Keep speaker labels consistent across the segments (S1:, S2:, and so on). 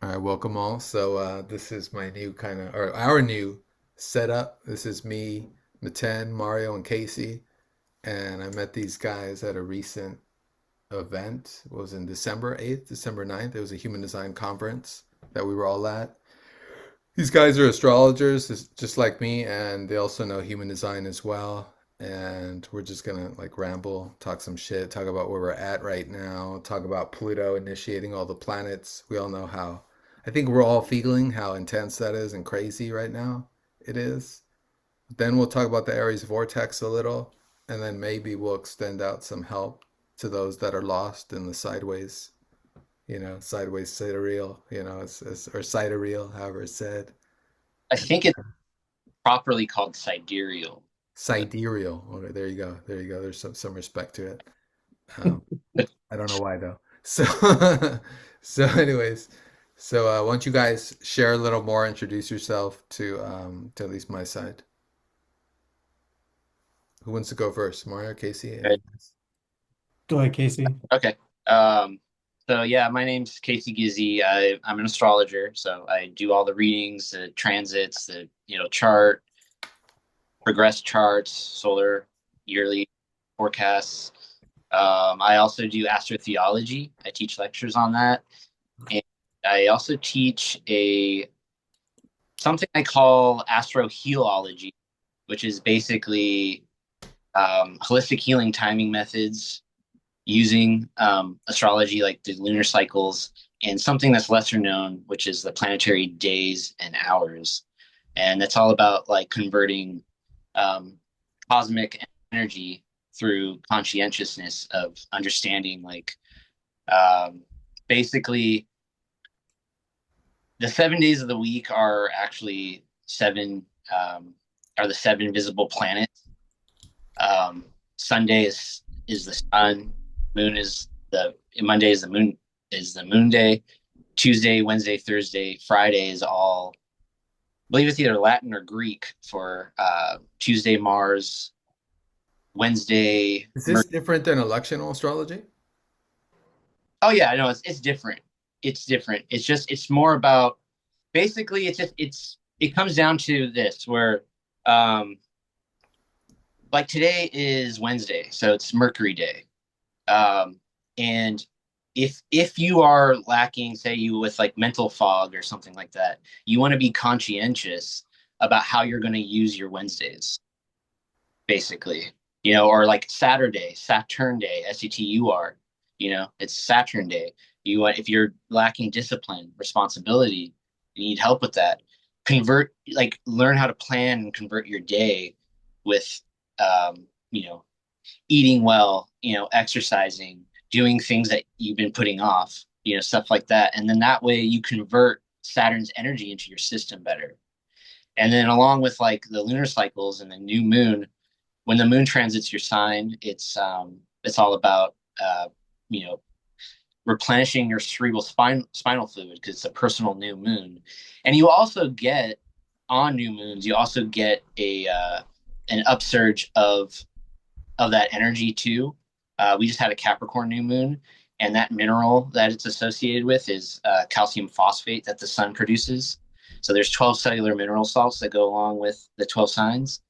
S1: All right, welcome all. So this is my new or our new setup. This is me, Meten, Mario, and Casey, and I met these guys at a recent event. It was in December 8th, December 9th. It was a human design conference that we were all at. These guys are astrologers, just like me, and they also know human design as well. And we're just gonna like ramble, talk some shit, talk about where we're at right now, talk about Pluto initiating all the planets. We all know how, I think we're all feeling how intense that is and crazy right now it is. Then we'll talk about the Aries Vortex a little, and then maybe we'll extend out some help to those that are lost in the sideways, sideways sidereal, or sidereal, however it's said.
S2: I
S1: And
S2: think it's properly called sidereal. But
S1: sidereal. Okay, there you go. There you go. There's some respect to it. Um, I don't know why though. So, anyways, why don't you guys share a little more, introduce yourself to at least my side. Who wants to go first? Mario, Casey,
S2: Right.
S1: any?
S3: Go ahead, Casey.
S2: Okay. Um, so yeah, my name's Casey Gizzy. I'm an astrologer, so I do all the readings, the transits, the chart, progress charts, solar yearly forecasts. I also do astro-theology. I teach lectures on that, and I also teach a something I call astro-healology, which is basically holistic healing timing methods using astrology, like the lunar cycles, and something that's lesser known, which is the planetary days and hours. And that's all about like converting um, cosmic energy through conscientiousness of understanding, like um, basically the 7 days of the week are actually seven, um, are the seven visible planets. Um, Sunday is the sun. Moon is the Monday is the moon day. Tuesday, Wednesday, Thursday, Friday is all. I believe it's either Latin or Greek for Tuesday Mars, Wednesday.
S1: Is this different than electional astrology?
S2: Oh yeah, I know it's different. It's different. It's more about basically it comes down to this where um like today is Wednesday, so it's Mercury Day. Um, and if you are lacking, say you with like mental fog or something like that, you want to be conscientious about how you're going to use your Wednesdays, basically. Or like Saturday, Saturn Day, SETUR, it's Saturn Day. You want if you're lacking discipline, responsibility, you need help with that. Learn how to plan and convert your day with um, you know, eating well, exercising, doing things that you've been putting off, stuff like that. And then that way you convert Saturn's energy into your system better. And then along with like the lunar cycles and the new moon, when the moon transits your sign, it's all about you know replenishing your spinal fluid because it's a personal new moon. And you also get on new moons, you also get a an upsurge of that energy too. We just had a Capricorn new moon, and that mineral that it's associated with is calcium phosphate that the sun produces. So there's 12 cellular mineral salts that go along with the 12 signs,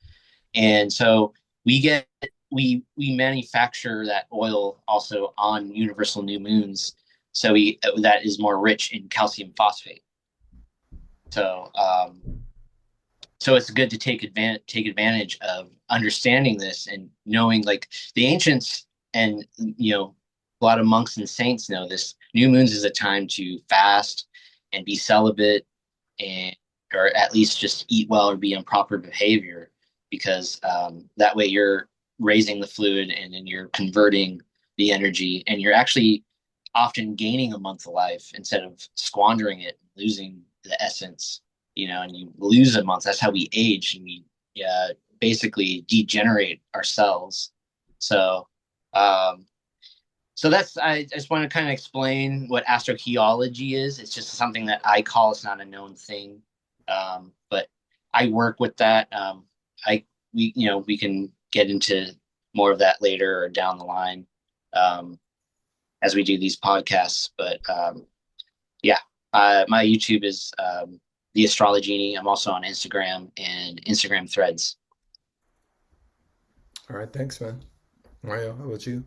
S2: and so we get we manufacture that oil also on universal new moons. So that is more rich in calcium phosphate. So so it's good to take advantage of understanding this and knowing like the ancients and a lot of monks and saints know this. New moons is a time to fast and be celibate, and or at least just eat well or be in proper behavior, because that way you're raising the fluid and then you're converting the energy, and you're actually often gaining a month of life instead of squandering it, losing the essence, and you lose a month. That's how we age, and we basically degenerate ourselves. So, um, so I just want to kind of explain what astrotheology is. It's just something that I call. It's not a known thing, but I work with that. I we can get into more of that later or down the line um, as we do these podcasts. But yeah, My YouTube is the Astrology Genie. I'm also on Instagram and Instagram Threads.
S1: All right, thanks, man. Mario, how about you?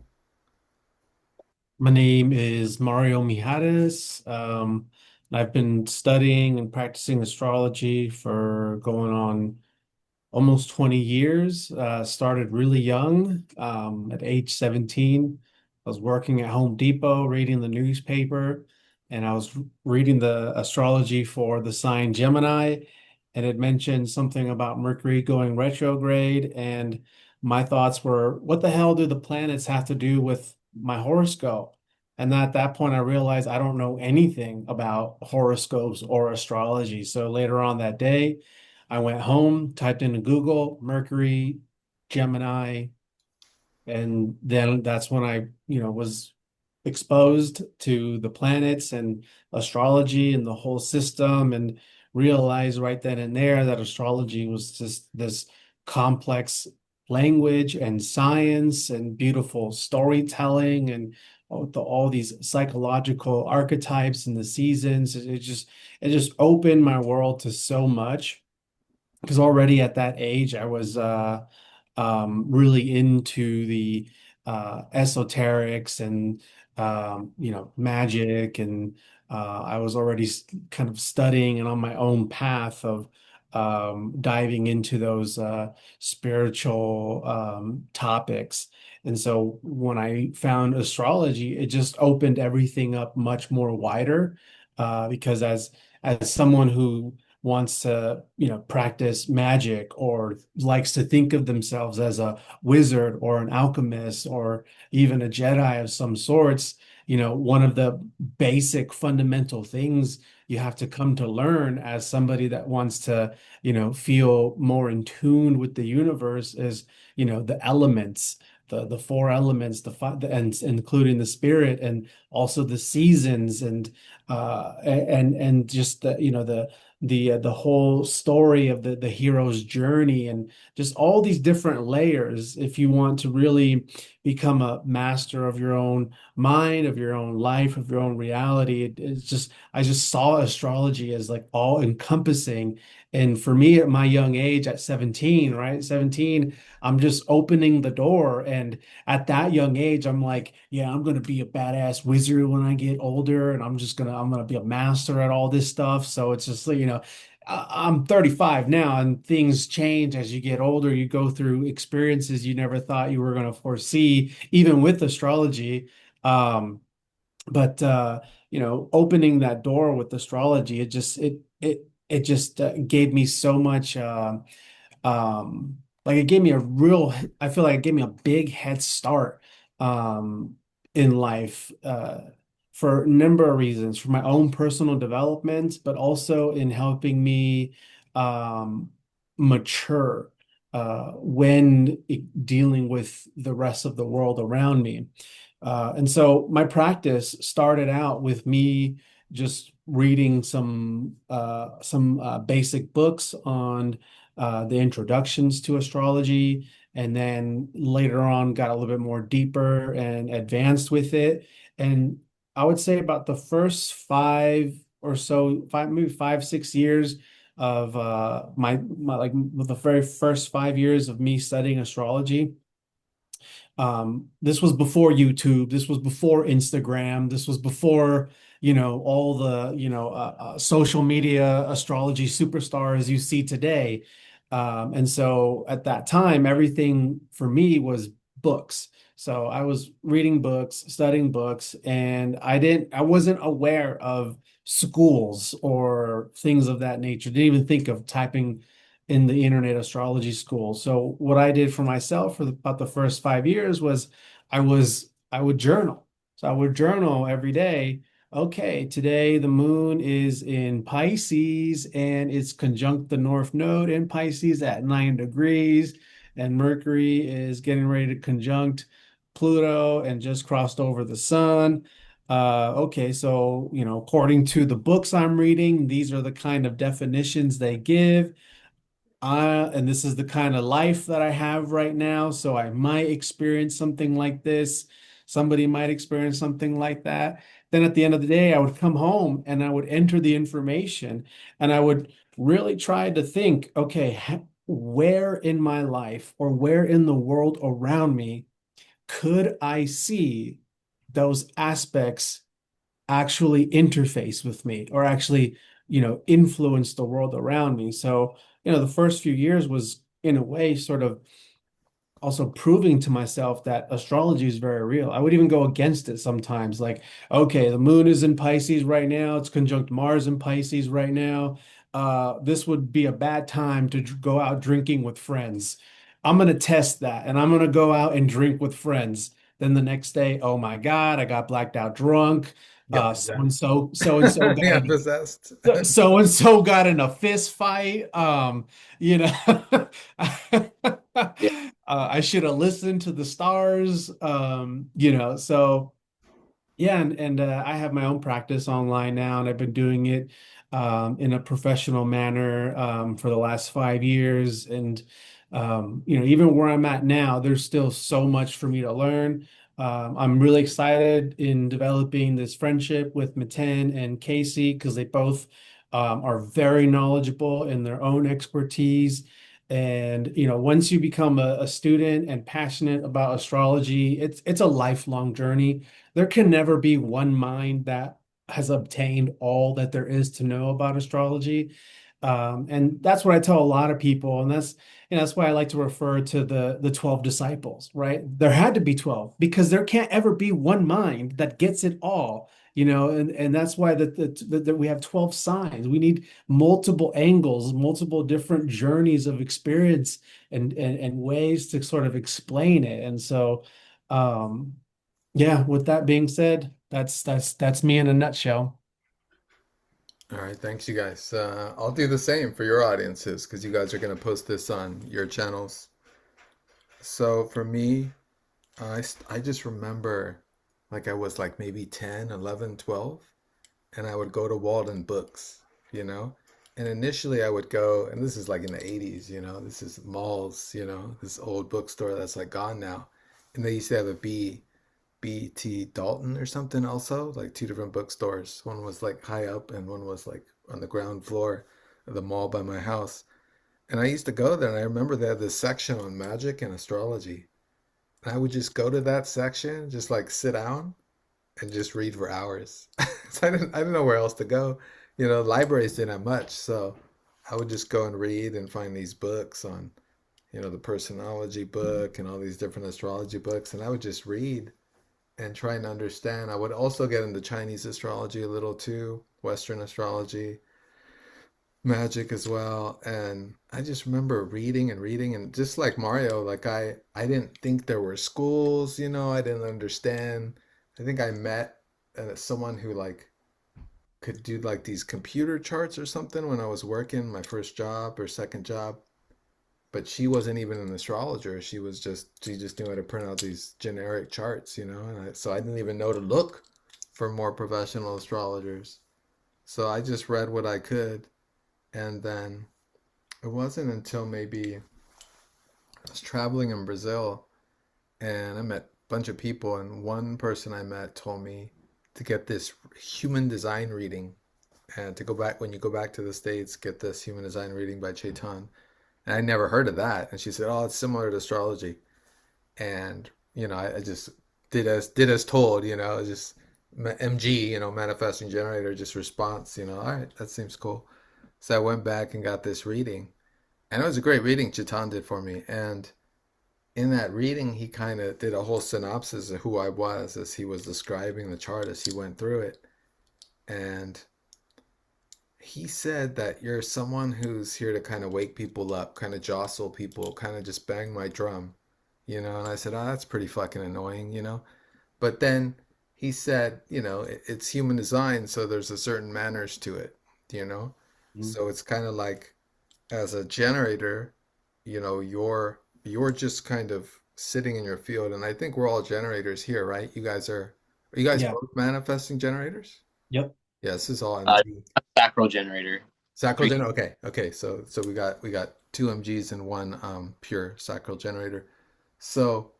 S3: My name is Mario Mijares. And I've been studying and practicing astrology for going on almost 20 years. Started really young, at age 17. I was working at Home Depot, reading the newspaper, and I was reading the astrology for the sign Gemini, and it mentioned something about Mercury going retrograde. And my thoughts were, what the hell do the planets have to do with my horoscope? And at that point, I realized I don't know anything about horoscopes or astrology. So later on that day, I went home, typed into Google, Mercury, Gemini, and then that's when I, was exposed to the planets and astrology and the whole system, and realized right then and there that astrology was just this complex language and science and beautiful storytelling, and all these psychological archetypes and the seasons. It just opened my world to so much, because already at that age I was really into the esoterics and magic, and I was already kind of studying and on my own path of diving into those spiritual topics. And so when I found astrology, it just opened everything up much more wider, because as someone who wants to, practice magic or likes to think of themselves as a wizard or an alchemist or even a Jedi of some sorts, one of the basic fundamental things you have to come to learn as somebody that wants to, feel more in tune with the universe is, the elements. The four elements, and including the spirit, and also the seasons, and just the whole story of the hero's journey, and just all these different layers. If you want to really become a master of your own mind, of your own life, of your own reality, it's just, I just saw astrology as like all encompassing. And for me at my young age, at 17, right? 17, I'm just opening the door. And at that young age, I'm like, yeah, I'm gonna be a badass wizard when I get older, and I'm gonna be a master at all this stuff. So it's just like, I'm 35 now, and things change as you get older. You go through experiences you never thought you were gonna foresee, even with astrology. Um, but opening that door with astrology, it just gave me so much. Like it gave me a real, I feel like it gave me a big head start um in life, for a number of reasons, for my own personal development, but also in helping me um mature when dealing with the rest of the world around me. And so my practice started out with me just reading some basic books on the introductions to astrology, and then later on got a little bit more deeper and advanced with it. And I would say about the first five or so, maybe 5, 6 years of my like the very first 5 years of me studying astrology. This was before YouTube. This was before Instagram. This was before, all the, social media astrology superstars you see today. And so at that time, everything for me was books. So I was reading books, studying books, and I wasn't aware of schools or things of that nature. Didn't even think of typing in the internet astrology school. So what I did for myself for about the first 5 years was I would journal. So I would journal every day. Okay, today the moon is in Pisces and it's conjunct the North Node in Pisces at 9 degrees, and Mercury is getting ready to conjunct Pluto and just crossed over the sun. Okay, so according to the books I'm reading, these are the kind of definitions they give. And this is the kind of life that I have right now. So I might experience something like this. Somebody might experience something like that. then at the end of the day, I would come home and I would enter the information and I would really try to think, okay, where in my life or where in the world around me could I see those aspects actually interface with me or actually, influence the world around me? So, the first few years was in a way sort of also proving to myself that astrology is very real. I would even go against it sometimes, like, okay, the moon is in Pisces right now, it's conjunct Mars in Pisces right now. This would be a bad time to go out drinking with friends. I'm going to test that and I'm going to go out and drink with friends. Then the next day, oh my God, I got blacked out drunk.
S1: Get
S3: So and so got
S1: yeah,
S3: in
S1: possessed.
S3: so and so got in a fist fight. You know,
S2: Yeah.
S3: I should have listened to the stars. So yeah, and I have my own practice online now, and I've been doing it in a professional manner for the last 5 years. And even where I'm at now, there's still so much for me to learn. I'm really excited in developing this friendship with Meten and Casey because they both are very knowledgeable in their own expertise. And once you become a student and passionate about astrology, it's a lifelong journey. There can never be one mind that has obtained all that there is to know about astrology. And that's what I tell a lot of people. And that's why I like to refer to the 12 disciples, right? There had to be 12 because there can't ever be one mind that gets it all. And that's why that we have 12 signs. We need multiple angles, multiple different journeys of experience and ways to sort of explain it. And so yeah, with that being said, that's me in a nutshell.
S1: All right, thanks, you guys. I'll do the same for your audiences because you guys are going to post this on your channels. So for me, I just remember like I was like maybe 10, 11, 12, and I would go to Walden Books, you know? And initially I would go, and this is like in the 80s, this is malls, this old bookstore that's like gone now. And they used to have a BT Dalton or something also, like two different bookstores. One was like high up and one was like on the ground floor of the mall by my house. And I used to go there and I remember they had this section on magic and astrology. And I would just go to that section, just like sit down and just read for hours. So I didn't know where else to go. Libraries didn't have much, so I would just go and read and find these books on, the personology book and all these different astrology books, and I would just read and try and understand. I would also get into Chinese astrology a little too, Western astrology, magic as well. And I just remember reading and reading, and just like Mario, like I didn't think there were schools, I didn't understand. I think I met someone who like could do like these computer charts or something when I was working my first job or second job. But she wasn't even an astrologer. She just knew how to print out these generic charts, And so I didn't even know to look for more professional astrologers. So I just read what I could, and then it wasn't until maybe I was traveling in Brazil and I met a bunch of people, and one person I met told me to get this human design reading and to go back when you go back to the States, get this human design reading by Chaitan. And I never heard of that. And she said, "Oh, it's similar to astrology." And I just did as told. Just MG, manifesting generator, just response. All right, that seems cool. So I went back and got this reading, and it was a great reading Chaitan did for me. And in that reading, he kind of did a whole synopsis of who I was as he was describing the chart as he went through it. And he said that you're someone who's here to kind of wake people up, kind of jostle people, kind of just bang my drum, And I said, oh, that's pretty fucking annoying. But then he said, it's human design, so there's a certain manners to it, you know?
S3: Mhm.
S1: So it's kind of like as a generator, you're just kind of sitting in your field. And I think we're all generators here, right? Are you guys
S3: Yeah.
S1: both manifesting generators?
S3: Yep.
S1: Yeah, this is all
S2: Uh,
S1: MG.
S2: Sacral generator.
S1: Sacral
S2: Three.
S1: generator. Okay, okay. So we got two MGs and one pure sacral generator. So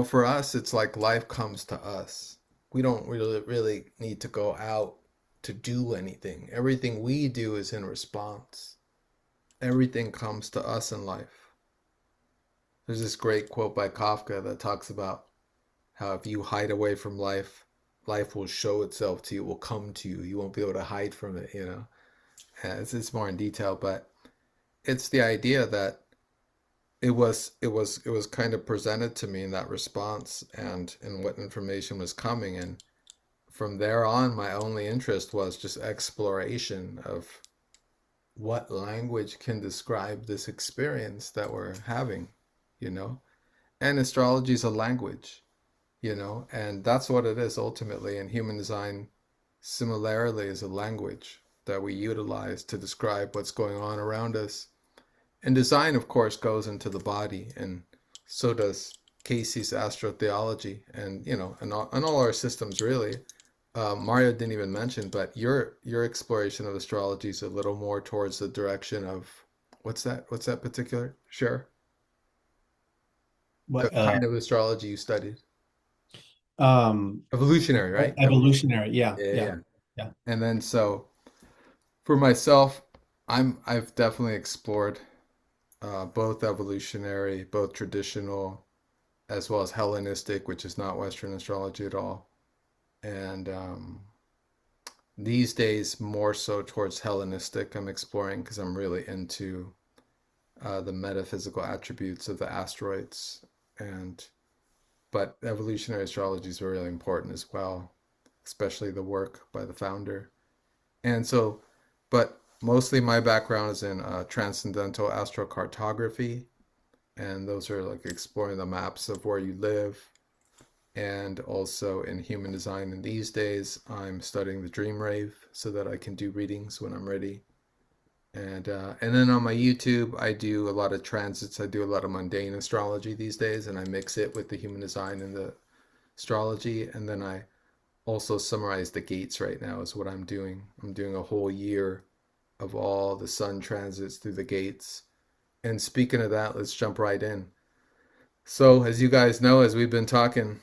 S1: for us, it's like life comes to us. we don't really need to go out to do anything. Everything we do is in response. Everything comes to us in life. There's this great quote by Kafka that talks about how if you hide away from life, life will show itself to you, it will come to you. You won't be able to hide from it, you know. It's more in detail, but it's the idea that it was kind of presented to me in that response and in what information was coming, and from there on my only interest was just exploration of what language can describe this experience that we're having, you know. And astrology is a language, you know, and that's what it is ultimately. And human design similarly is a language that we utilize to describe what's going on around us. And design, of course, goes into the body, and so does Casey's astro-theology, and you know, and all our systems really. Mario didn't even mention, but your exploration of astrology is a little more towards the direction of what's that? What's that particular? Sure. The
S3: What
S1: kind of astrology you studied.
S3: um
S1: Evolutionary, right?
S3: evolutionary, yeah,
S1: Yeah,
S3: yeah,
S1: yeah.
S3: yeah.
S1: And then so for myself, I've definitely explored both evolutionary, both traditional, as well as Hellenistic, which is not Western astrology at all. And these days, more so towards Hellenistic, I'm exploring because I'm really into the metaphysical attributes of the asteroids. And but evolutionary astrology is really important as well, especially the work by the founder. And so, but mostly my background is in transcendental astro-cartagrophy, and those are like exploring the maps of where you live, and also in human design. And these days, I'm studying the dream rave so that I can do readings when I'm ready. And then on my YouTube, I do a lot of transits. I do a lot of mundane astrology these days, and I mix it with the human design and the astrology. And then I also summarize the gates right now is what I'm doing. I'm doing a whole year of all the sun transits through the gates. And speaking of that, let's jump right in. So, as you guys know, as we've been talking,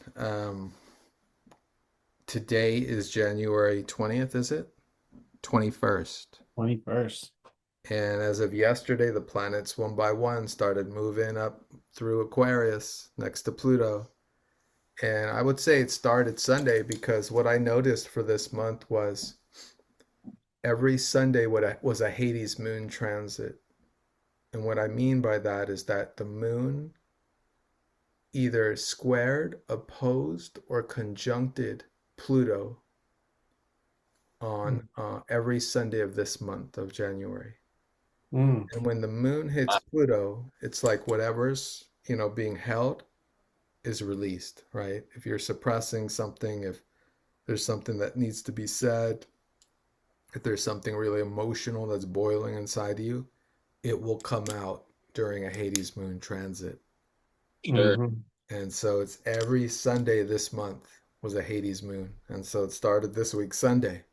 S1: today is January 20th, is it? 21st.
S3: 21st.
S1: And as of yesterday, the planets one by one started moving up through Aquarius next to Pluto. And I would say it started Sunday because what I noticed for this month was every Sunday was a Hades moon transit. And what I mean by that is that the moon either squared, opposed, or conjuncted Pluto on every Sunday of this month of January.
S3: Mm.
S1: And when the moon hits Pluto, it's like whatever's, you know, being held is released, right? If you're suppressing something, if there's something that needs to be said, if there's something really emotional that's boiling inside you, it will come out during a Hades moon transit.
S2: Sure.
S3: Hmm.
S1: And so it's every Sunday this month was a Hades moon. And so it started this week, Sunday.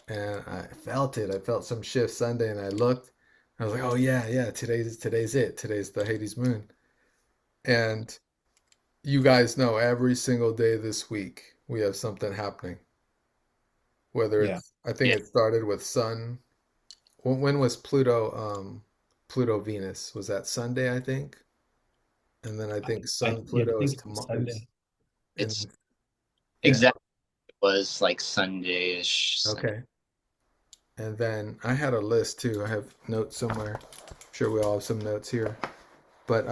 S1: And I felt it. I felt some shift Sunday, and I looked. I was like, oh yeah, yeah, today's it. Today's the Hades moon. And you guys know every single day this week we have something happening. Whether
S3: Yeah.
S1: it's I think
S2: Yeah.
S1: it started with Sun. When was Pluto Pluto Venus? Was that Sunday, I think? And then I think
S3: I
S1: Sun
S3: yeah, I
S1: Pluto is
S3: think it was
S1: tomorrow is
S3: Sunday.
S1: in
S2: It's
S1: yeah.
S2: exactly was like Sunday-ish. Sunday.
S1: Okay. And then I had a list too. I have notes somewhere. I'm sure we all have some notes here. But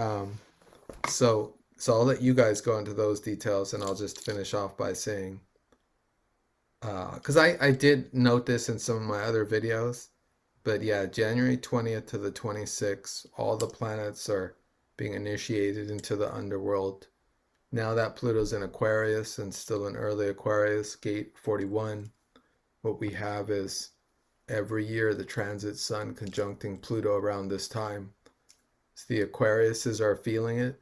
S1: so I'll let you guys go into those details, and I'll just finish off by saying, because I did note this in some of my other videos, but yeah, January 20th to the 26th, all the planets are being initiated into the underworld. Now that Pluto's in Aquarius and still in early Aquarius, gate 41, what we have is every year the transit sun conjuncting Pluto around this time. So the Aquariuses are feeling it.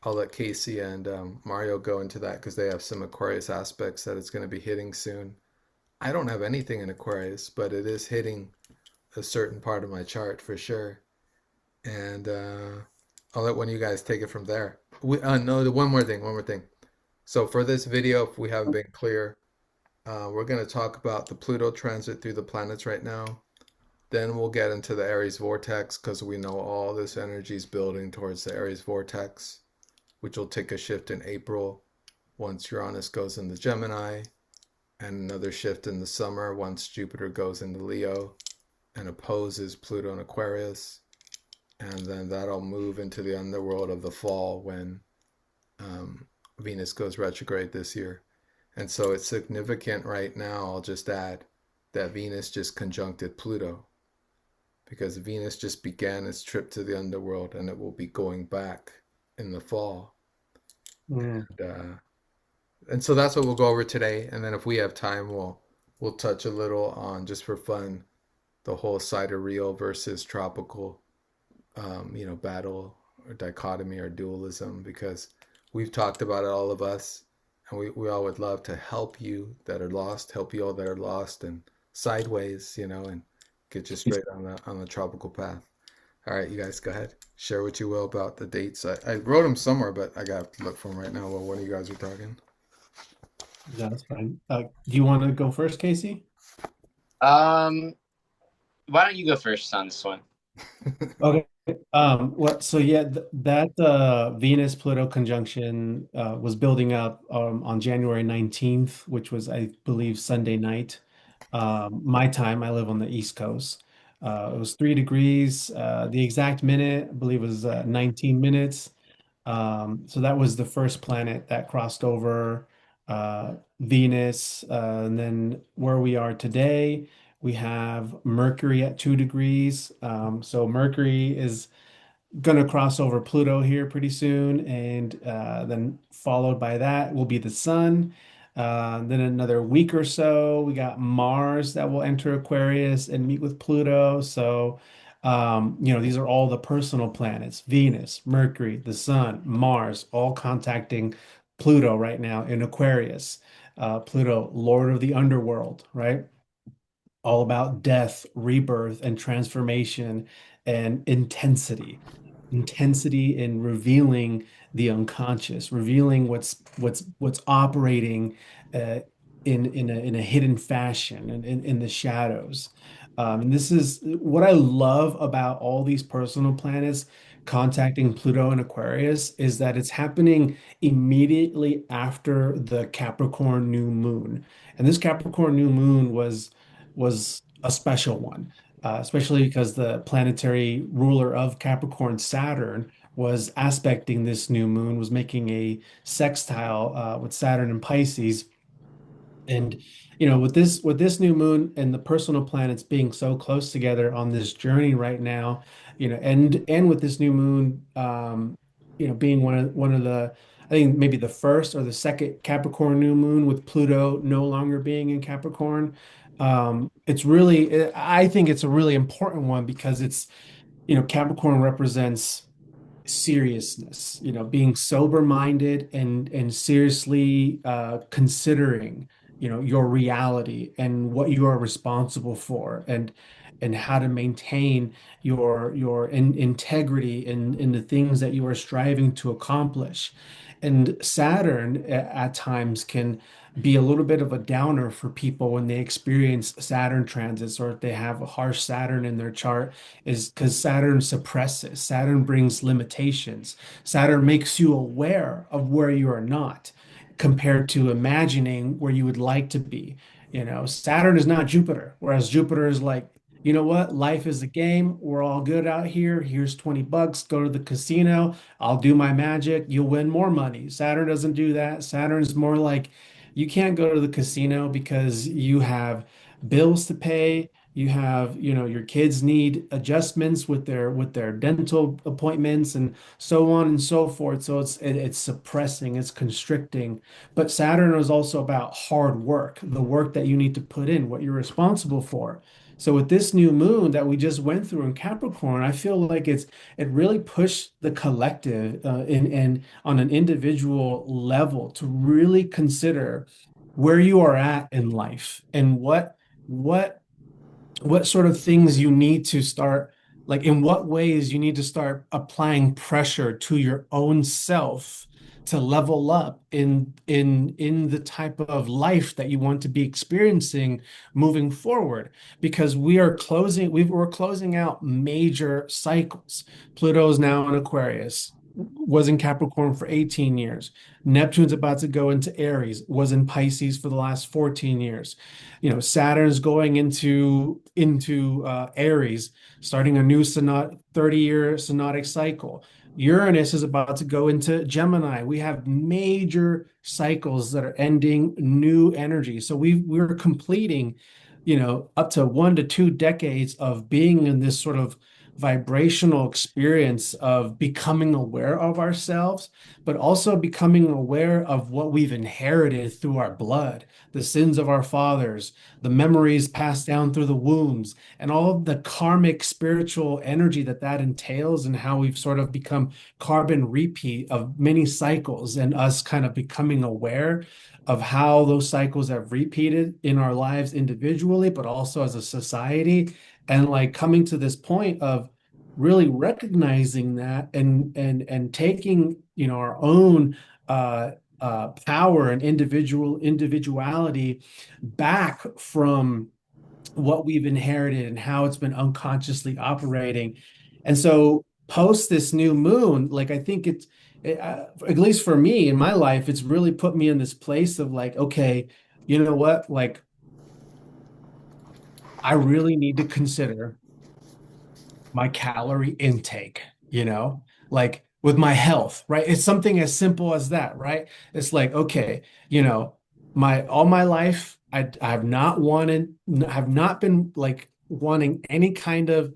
S1: I'll let Casey and Mario go into that because they have some Aquarius aspects that it's going to be hitting soon. I don't have anything in Aquarius, but it is hitting a certain part of my chart for sure. And I'll let one of you guys take it from there. No, one more thing. So for this video, if we haven't been clear, We're going to talk about the Pluto transit through the planets right now. Then we'll get into the Aries Vortex because we know all this energy is building towards the Aries Vortex, which will take a shift in April once Uranus goes into Gemini, and another shift in the summer once Jupiter goes into Leo and opposes Pluto in Aquarius. And then that'll move into the underworld of the fall when Venus goes retrograde this year. And so it's significant right now, I'll just add, that Venus just conjuncted Pluto because Venus just began its trip to the underworld and it will be going back in the fall.
S3: Mm.
S1: And so that's what we'll go over today. And then if we have time, we'll touch a little on, just for fun, the whole sidereal versus tropical, battle or dichotomy or dualism, because we've talked about it, all of us, and we all would love to help you that are lost, help you all that are lost and sideways, and get you straight on the tropical path. All right, you guys go ahead. Share what you will about the dates. I wrote them somewhere, but I got to look for them right now while one of you guys are talking.
S3: No, that's fine. Do you want to go first, Casey?
S2: Why don't you go first on this one?
S3: Okay. So yeah, that Venus Pluto conjunction was building up on January 19th, which was, I believe, Sunday night. My time, I live on the East Coast. It was 3 degrees. The exact minute, I believe, was 19 minutes. So that was the first planet that crossed over Venus. And then where we are today, we have Mercury at 2 degrees. So Mercury is going to cross over Pluto here pretty soon. And then followed by that will be the Sun. Then another week or so, we got Mars that will enter Aquarius and meet with Pluto. So these are all the personal planets: Venus, Mercury, the Sun, Mars, all contacting Pluto right now in Aquarius. Pluto, Lord of the underworld, right? All about death, rebirth, and transformation and intensity in revealing the unconscious, revealing what's operating uh, in a hidden fashion and in the shadows. And this is what I love about all these personal planets contacting Pluto and Aquarius, is that it's happening immediately after the Capricorn new moon. And this Capricorn new moon was a special one, especially because the planetary ruler of Capricorn, Saturn, was aspecting this new moon, was making a sextile with Saturn and Pisces. And with this new moon and the personal planets being so close together on this journey right now, and with this new moon, being one of the, I think maybe the first or the second Capricorn new moon, with Pluto no longer being in Capricorn. I think it's a really important one because Capricorn represents seriousness, being sober-minded and seriously considering, your reality and what you are responsible for, and how to maintain your integrity in the things that you are striving to accomplish. And Saturn at times can be a little bit of a downer for people when they experience Saturn transits, or if they have a harsh Saturn in their chart, is because Saturn suppresses, Saturn brings limitations. Saturn makes you aware of where you are not, compared to imagining where you would like to be. Saturn is not Jupiter, whereas Jupiter is like, you know what? Life is a game. We're all good out here. Here's $20. Go to the casino. I'll do my magic. You'll win more money. Saturn doesn't do that. Saturn's more like, you can't go to the casino because you have bills to pay. You have, your kids need adjustments with their dental appointments and so on and so forth. So it's suppressing, it's constricting. But Saturn is also about hard work, the work that you need to put in, what you're responsible for. So with this new moon that we just went through in Capricorn, I feel like it really pushed the collective in on an individual level to really consider where you are at in life, and what what sort of things you need to start, like in what ways you need to start applying pressure to your own self to level up in the type of life that you want to be experiencing moving forward, because we're closing out major cycles. Pluto's now in Aquarius, was in Capricorn for 18 years. Neptune's about to go into Aries, was in Pisces for the last 14 years. Saturn's going into Aries, starting a new 30-year synodic cycle. Uranus is about to go into Gemini. We have major cycles that are ending new energy. So we're completing, up to 1 to 2 decades of being in this sort of vibrational experience of becoming aware of ourselves, but also becoming aware of what we've inherited through our blood, the sins of our fathers, the memories passed down through the wombs, and all of the karmic spiritual energy that entails, and how we've sort of become carbon repeat of many cycles, and us kind of becoming aware of how those cycles have repeated in our lives individually, but also as a society, and like coming to this point of really recognizing that, and taking our own power and individuality back from what we've inherited and how it's been unconsciously operating. And so post this new moon, like I think at least for me in my life, it's really put me in this place of like, okay, you know what? Like I really need to consider my calorie intake, like with my health, right? It's something as simple as that, right? It's like, okay, my all my life, I have not been like wanting any kind of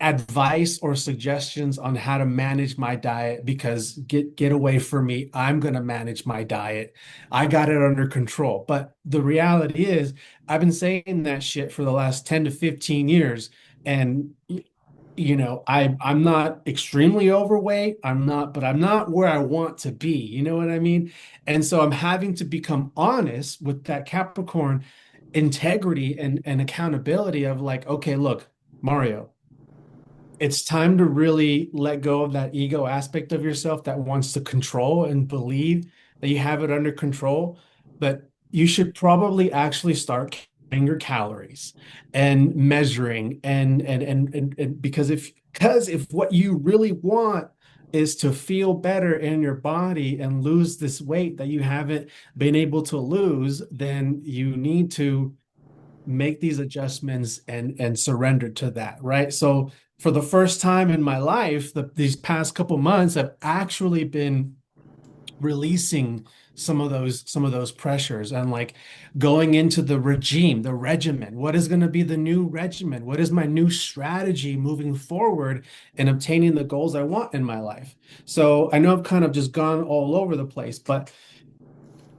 S3: advice or suggestions on how to manage my diet, because get away from me. I'm going to manage my diet. I got it under control. But the reality is, I've been saying that shit for the last 10 to 15 years. And I'm not extremely overweight. But I'm not where I want to be. You know what I mean? And so I'm having to become honest with that Capricorn integrity and accountability of like, okay, look, Mario, it's time to really let go of that ego aspect of yourself that wants to control and believe that you have it under control. But you should probably actually start counting your calories and measuring, and because if what you really want is to feel better in your body and lose this weight that you haven't been able to lose, then you need to make these adjustments and surrender to that, right? So for the first time in my life, these past couple months, I've actually been releasing some of those pressures, and like going into the regimen. What is going to be the new regimen? What is my new strategy moving forward in obtaining the goals I want in my life? So I know I've kind of just gone all over the place, but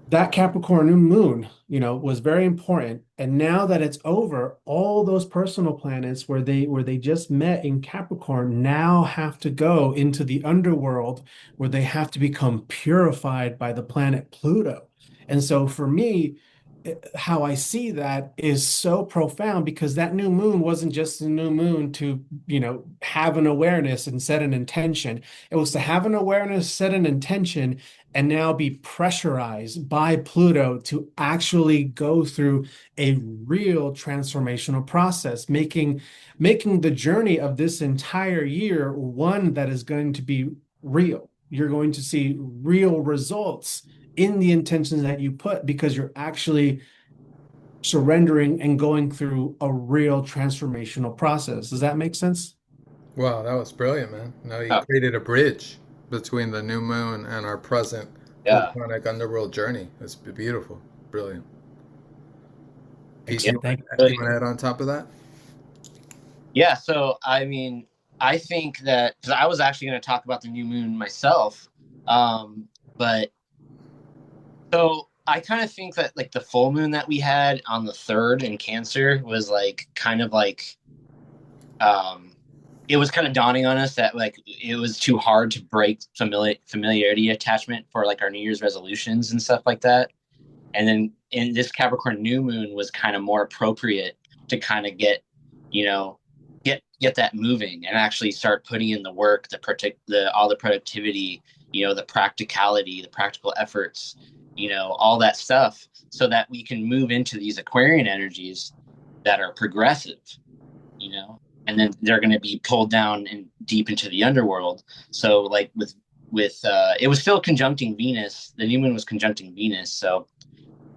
S3: that Capricorn new moon, was very important. And now that it's over, all those personal planets where they just met in Capricorn now have to go into the underworld, where they have to become purified by the planet Pluto. And so for me, how I see that is so profound, because that new moon wasn't just a new moon to, have an awareness and set an intention. It was to have an awareness, set an intention, and now be pressurized by Pluto to actually go through a real transformational process, making the journey of this entire year one that is going to be real. You're going to see real results in the intentions that you put, because you're actually surrendering and going through a real transformational process. Does that make sense?
S1: Wow, that was brilliant, man. Now you
S2: Oh,
S1: created a bridge between the new moon and our present
S2: yeah.
S1: Plutonic underworld journey. It's beautiful, brilliant. Casey,
S2: Yeah.
S3: Excellent. Thank
S1: you
S2: Really.
S1: want to add on top of that?
S2: Yeah. So, I mean, I think that because I was actually going to talk about the new moon myself. But so I kind of think that like the full moon that we had on the third in Cancer was like kind of like, um, it was kind of dawning on us that like it was too hard to break familiarity attachment for like our New Year's resolutions and stuff like that. And then in this Capricorn new moon was kind of more appropriate to kind of get, you know, get that moving and actually start putting in the work, the all the productivity the practicality, the practical efforts, all that stuff, so that we can move into these Aquarian energies that are progressive, and then they're going to be pulled down and deep into the underworld. So like with it was still conjuncting Venus. The new moon was conjuncting Venus. So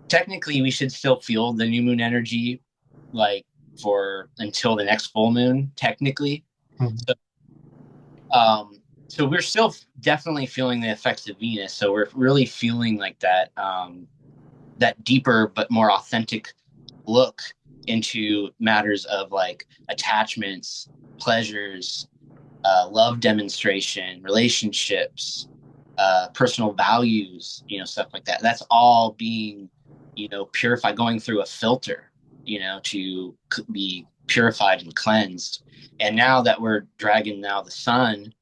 S2: technically we should still feel the new moon energy like for until the next full moon, technically.
S3: Mhm.
S2: So, so we're still definitely feeling the effects of Venus. So we're really feeling like that deeper but more authentic look into matters of like attachments, pleasures, love demonstration, relationships, personal values, stuff like that. That's all being, purified, going through a filter, to be purified and cleansed. And now that we're dragging now the sun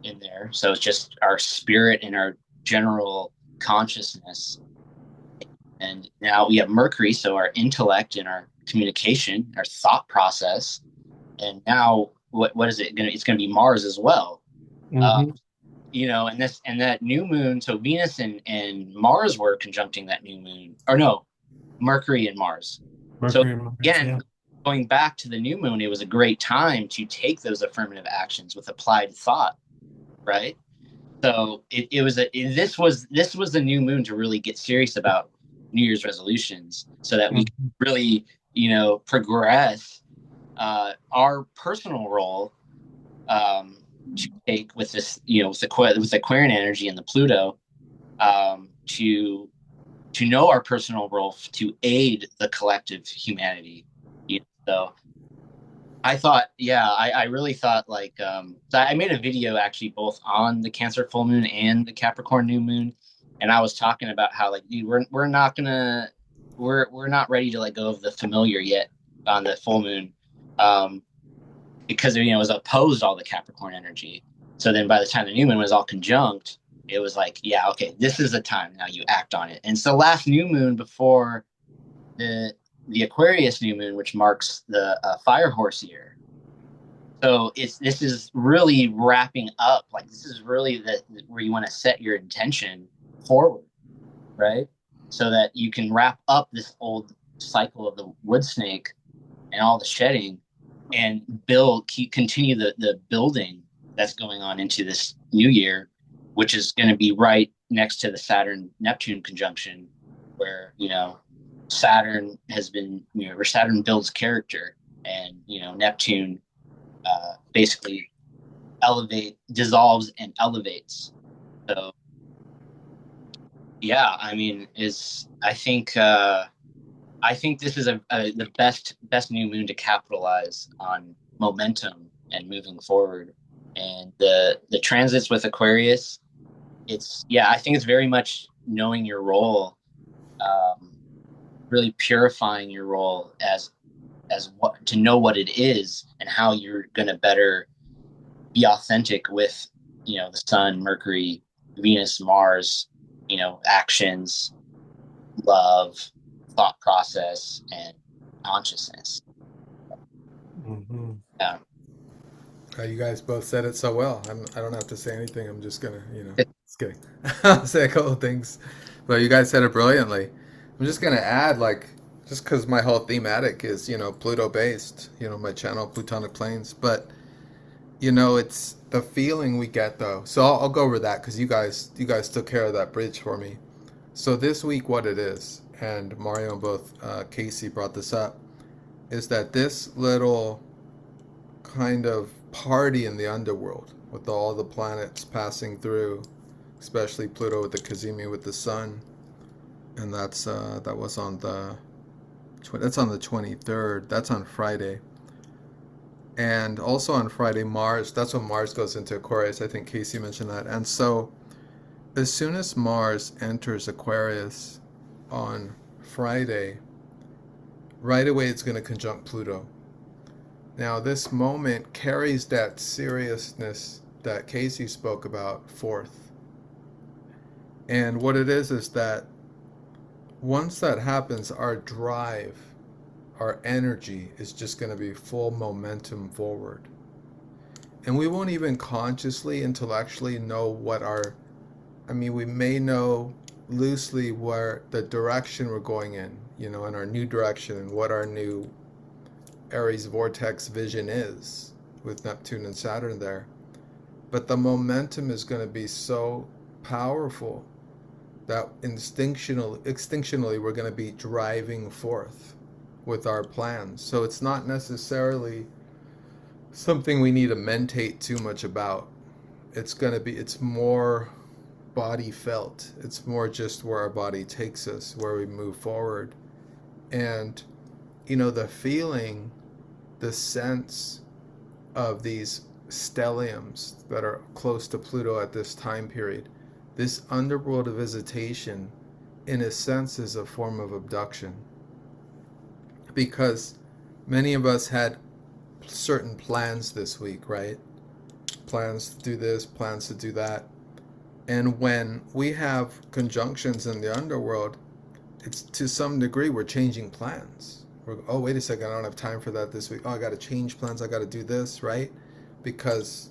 S2: in there, so it's just our spirit and our general consciousness. And now we have Mercury, so our intellect and our communication, our thought process. And now what is it going to, it's going to be Mars as well. Uh,
S3: Mhm.
S2: and that new moon, so Venus and Mars were conjuncting that new moon, or no, Mercury and Mars. So
S3: Mercury and Mars,
S2: again,
S3: yeah.
S2: going back to the new moon, it was a great time to take those affirmative actions with applied thought, right? So this was the new moon to really get serious about New Year's resolutions, so that we can
S3: Mhm.
S2: really, progress our personal role, to take with this, with Aquarian energy and the Pluto, to know our personal role to aid the collective humanity. So I thought, yeah, I really thought like, so I made a video actually both on the Cancer full moon and the Capricorn new moon, and I was talking about how like, dude, we're not gonna we're not ready to let go of the familiar yet on the full moon, um, because it was opposed all the Capricorn energy. So then by the time the new moon was all conjunct, it was like, yeah, okay, this is the time now you act on it. And so last new moon before the the Aquarius new moon, which marks the fire horse year. So this is really wrapping up. Like this is really where you want to set your intention forward, right? So that you can wrap up this old cycle of the wood snake and all the shedding, and continue the building that's going on into this new year, which is going to be right next to the Saturn Neptune conjunction, where Saturn has been, where Saturn builds character, and Neptune basically dissolves and elevates. So yeah, I mean, is I think this is the best new moon to capitalize on momentum and moving forward. And the transits with Aquarius, I think it's very much knowing your role, um, really purifying your role as what to know what it is and how you're going to better be authentic with the Sun, Mercury, Venus, Mars, actions, love, thought process, and consciousness.
S3: Mhm.
S2: Yeah.
S1: You guys both said it so well. I don't have to say anything. I'm just gonna, just kidding. I'll say a couple of things, but you guys said it brilliantly. I'm just gonna add, like, just because my whole thematic is, Pluto based, my channel, Plutonic Planes, but it's the feeling we get though. So I'll go over that because you guys took care of that bridge for me. So this week, what it is, and Mario and both Casey brought this up, is that this little kind of party in the underworld with all the planets passing through, especially Pluto with the Cazimi with the Sun, and that was on that's on the 23rd. That's on Friday. And also on Friday, Mars. That's when Mars goes into Aquarius. I think Casey mentioned that. And so, as soon as Mars enters Aquarius on Friday, right away it's going to conjunct Pluto. Now, this moment carries that seriousness that Casey spoke about forth. And what it is that once that happens, our drive, our energy is just going to be full momentum forward. And we won't even consciously, intellectually know what our I mean, we may know loosely where the direction we're going in, in our new direction and what our new Aries Vortex vision is with Neptune and Saturn there. But the momentum is going to be so powerful that instinctually we're going to be driving forth with our plans. So it's not necessarily something we need to mentate too much about. It's more body felt. It's more just where our body takes us, where we move forward. And, the feeling, the sense of these stelliums that are close to Pluto at this time period, this underworld of visitation, in a sense, is a form of abduction. Because many of us had certain plans this week, right? Plans to do this, plans to do that. And when we have conjunctions in the underworld, it's to some degree we're changing plans. Oh, wait a second, I don't have time for that this week. Oh, I got to change plans. I got to do this, right? Because,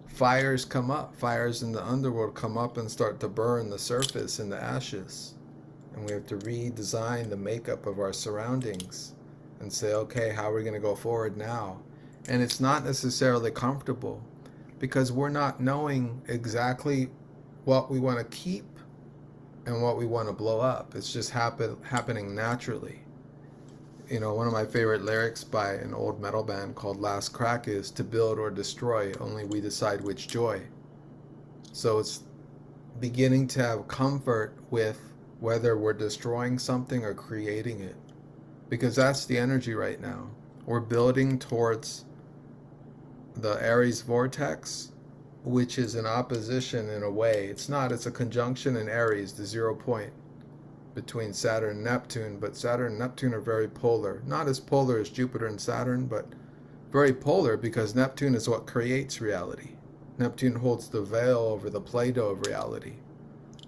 S1: fires come up. Fires in the underworld come up and start to burn the surface and the ashes. And we have to redesign the makeup of our surroundings and say, okay, how are we going to go forward now? And it's not necessarily comfortable because we're not knowing exactly what we want to keep and what we want to blow up. It's just happening naturally. One of my favorite lyrics by an old metal band called Last Crack is, to build or destroy, only we decide which joy. So it's beginning to have comfort with whether we're destroying something or creating it. Because that's the energy right now. We're building towards the Aries Vortex, which is an opposition in a way. It's a conjunction in Aries, the 0 point between Saturn and Neptune, but Saturn and Neptune are very polar. Not as polar as Jupiter and Saturn, but very polar because Neptune is what creates reality. Neptune holds the veil over the Play-Doh of reality,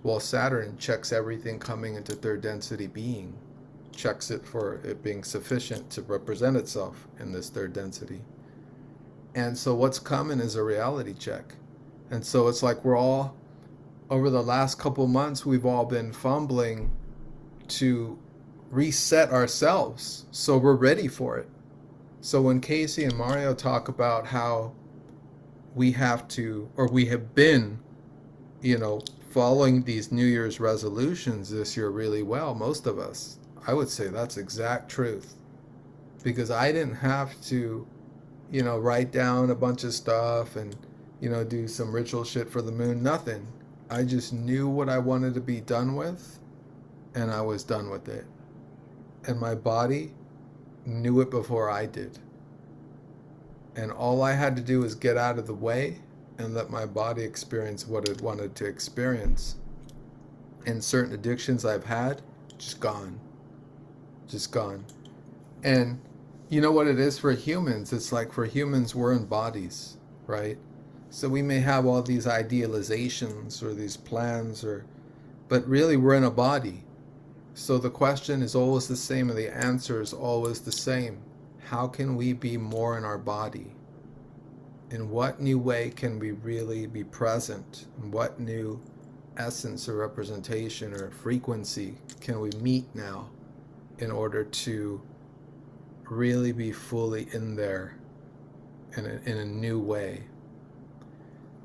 S1: while Saturn checks everything coming into third density being, checks it for it being sufficient to represent itself in this third density. And so what's coming is a reality check. And so it's like we're all, over the last couple months, we've all been fumbling to reset ourselves so we're ready for it. So when Casey and Mario talk about how we have to, or we have been, following these New Year's resolutions this year really well, most of us, I would say that's exact truth. Because I didn't have to, write down a bunch of stuff and, do some ritual shit for the moon, nothing. I just knew what I wanted to be done with, and I was done with it. And my body knew it before I did. And all I had to do was get out of the way and let my body experience what it wanted to experience. And certain addictions I've had, just gone. Just gone. And you know what it is for humans? It's like for humans, we're in bodies, right? So we may have all these idealizations or these plans, but really we're in a body. So the question is always the same and the answer is always the same. How can we be more in our body? In what new way can we really be present? In what new essence or representation or frequency can we meet now in order to really be fully in there in a new way?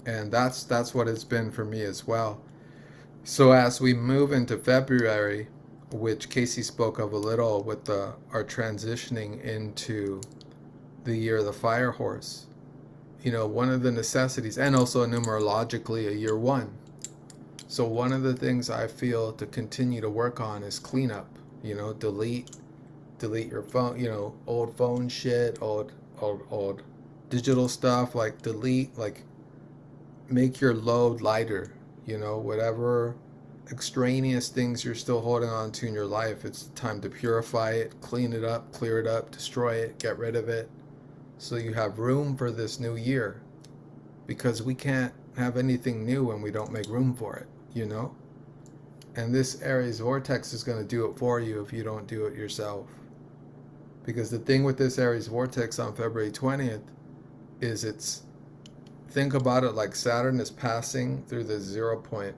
S1: And that's what it's been for me as well. So as we move into February, which Casey spoke of a little with our transitioning into the year of the fire horse, one of the necessities, and also numerologically a year one. So one of the things I feel to continue to work on is cleanup, delete your phone, old phone shit, old digital stuff, like delete, like make your load lighter, whatever extraneous things you're still holding on to in your life, it's time to purify it, clean it up, clear it up, destroy it, get rid of it, so you have room for this new year. Because we can't have anything new when we don't make room for it, And this Aries Vortex is going to do it for you if you don't do it yourself. Because the thing with this Aries Vortex on February 20th is it's think about it like Saturn is passing through the 0 point.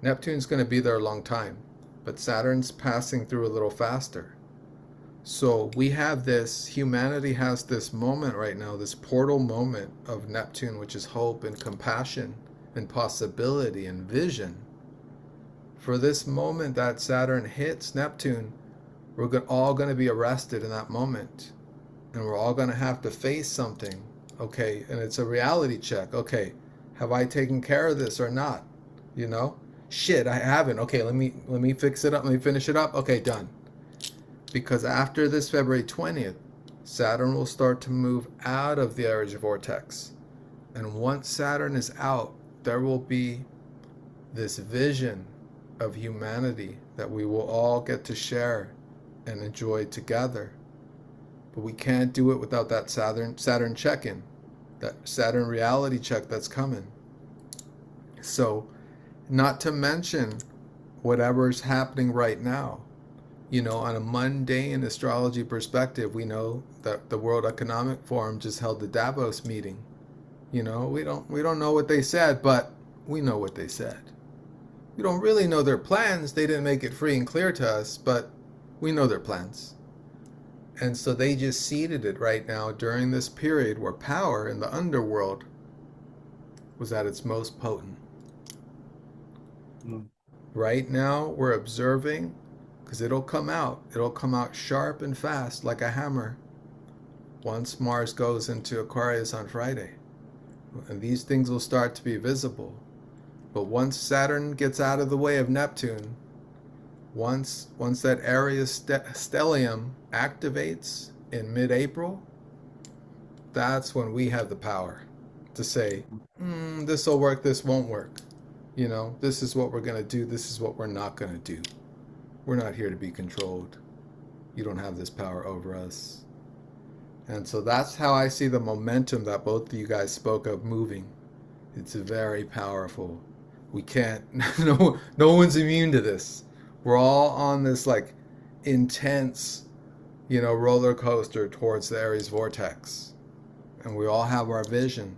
S1: Neptune's going to be there a long time, but Saturn's passing through a little faster. So we have this, humanity has this moment right now, this portal moment of Neptune, which is hope and compassion and possibility and vision. For this moment that Saturn hits Neptune, we're all going to be arrested in that moment. And we're all going to have to face something. Okay, and it's a reality check. Okay, have I taken care of this or not? You know? Shit, I haven't. Okay, let me fix it up. Let me finish it up. Okay, done. Because after this February 20th, Saturn will start to move out of the Aries Vortex. And once Saturn is out, there will be this vision of humanity that we will all get to share and enjoy together. But we can't do it without that Saturn check-in, that Saturn reality check that's coming. So, not to mention whatever's happening right now. You know, on a mundane astrology perspective, we know that the World Economic Forum just held the Davos meeting. You know, we don't know what they said, but we know what they said. We don't really know their plans. They didn't make it free and clear to us, but we know their plans. And so they just seeded it right now during this period where power in the underworld was at its most potent.
S3: Mm.
S1: Right now, we're observing, because it'll come out. It'll come out sharp and fast like a hammer once Mars goes into Aquarius on Friday. And these things will start to be visible. But once Saturn gets out of the way of Neptune, once that Aries stellium activates in mid-April, that's when we have the power to say, this will work, this won't work. You know, this is what we're going to do, this is what we're not going to do. We're not here to be controlled. You don't have this power over us. And so that's how I see the momentum that both of you guys spoke of moving. It's very powerful. We can't, no one's immune to this. We're all on this like intense, roller coaster towards the Aries Vortex. And we all have our vision.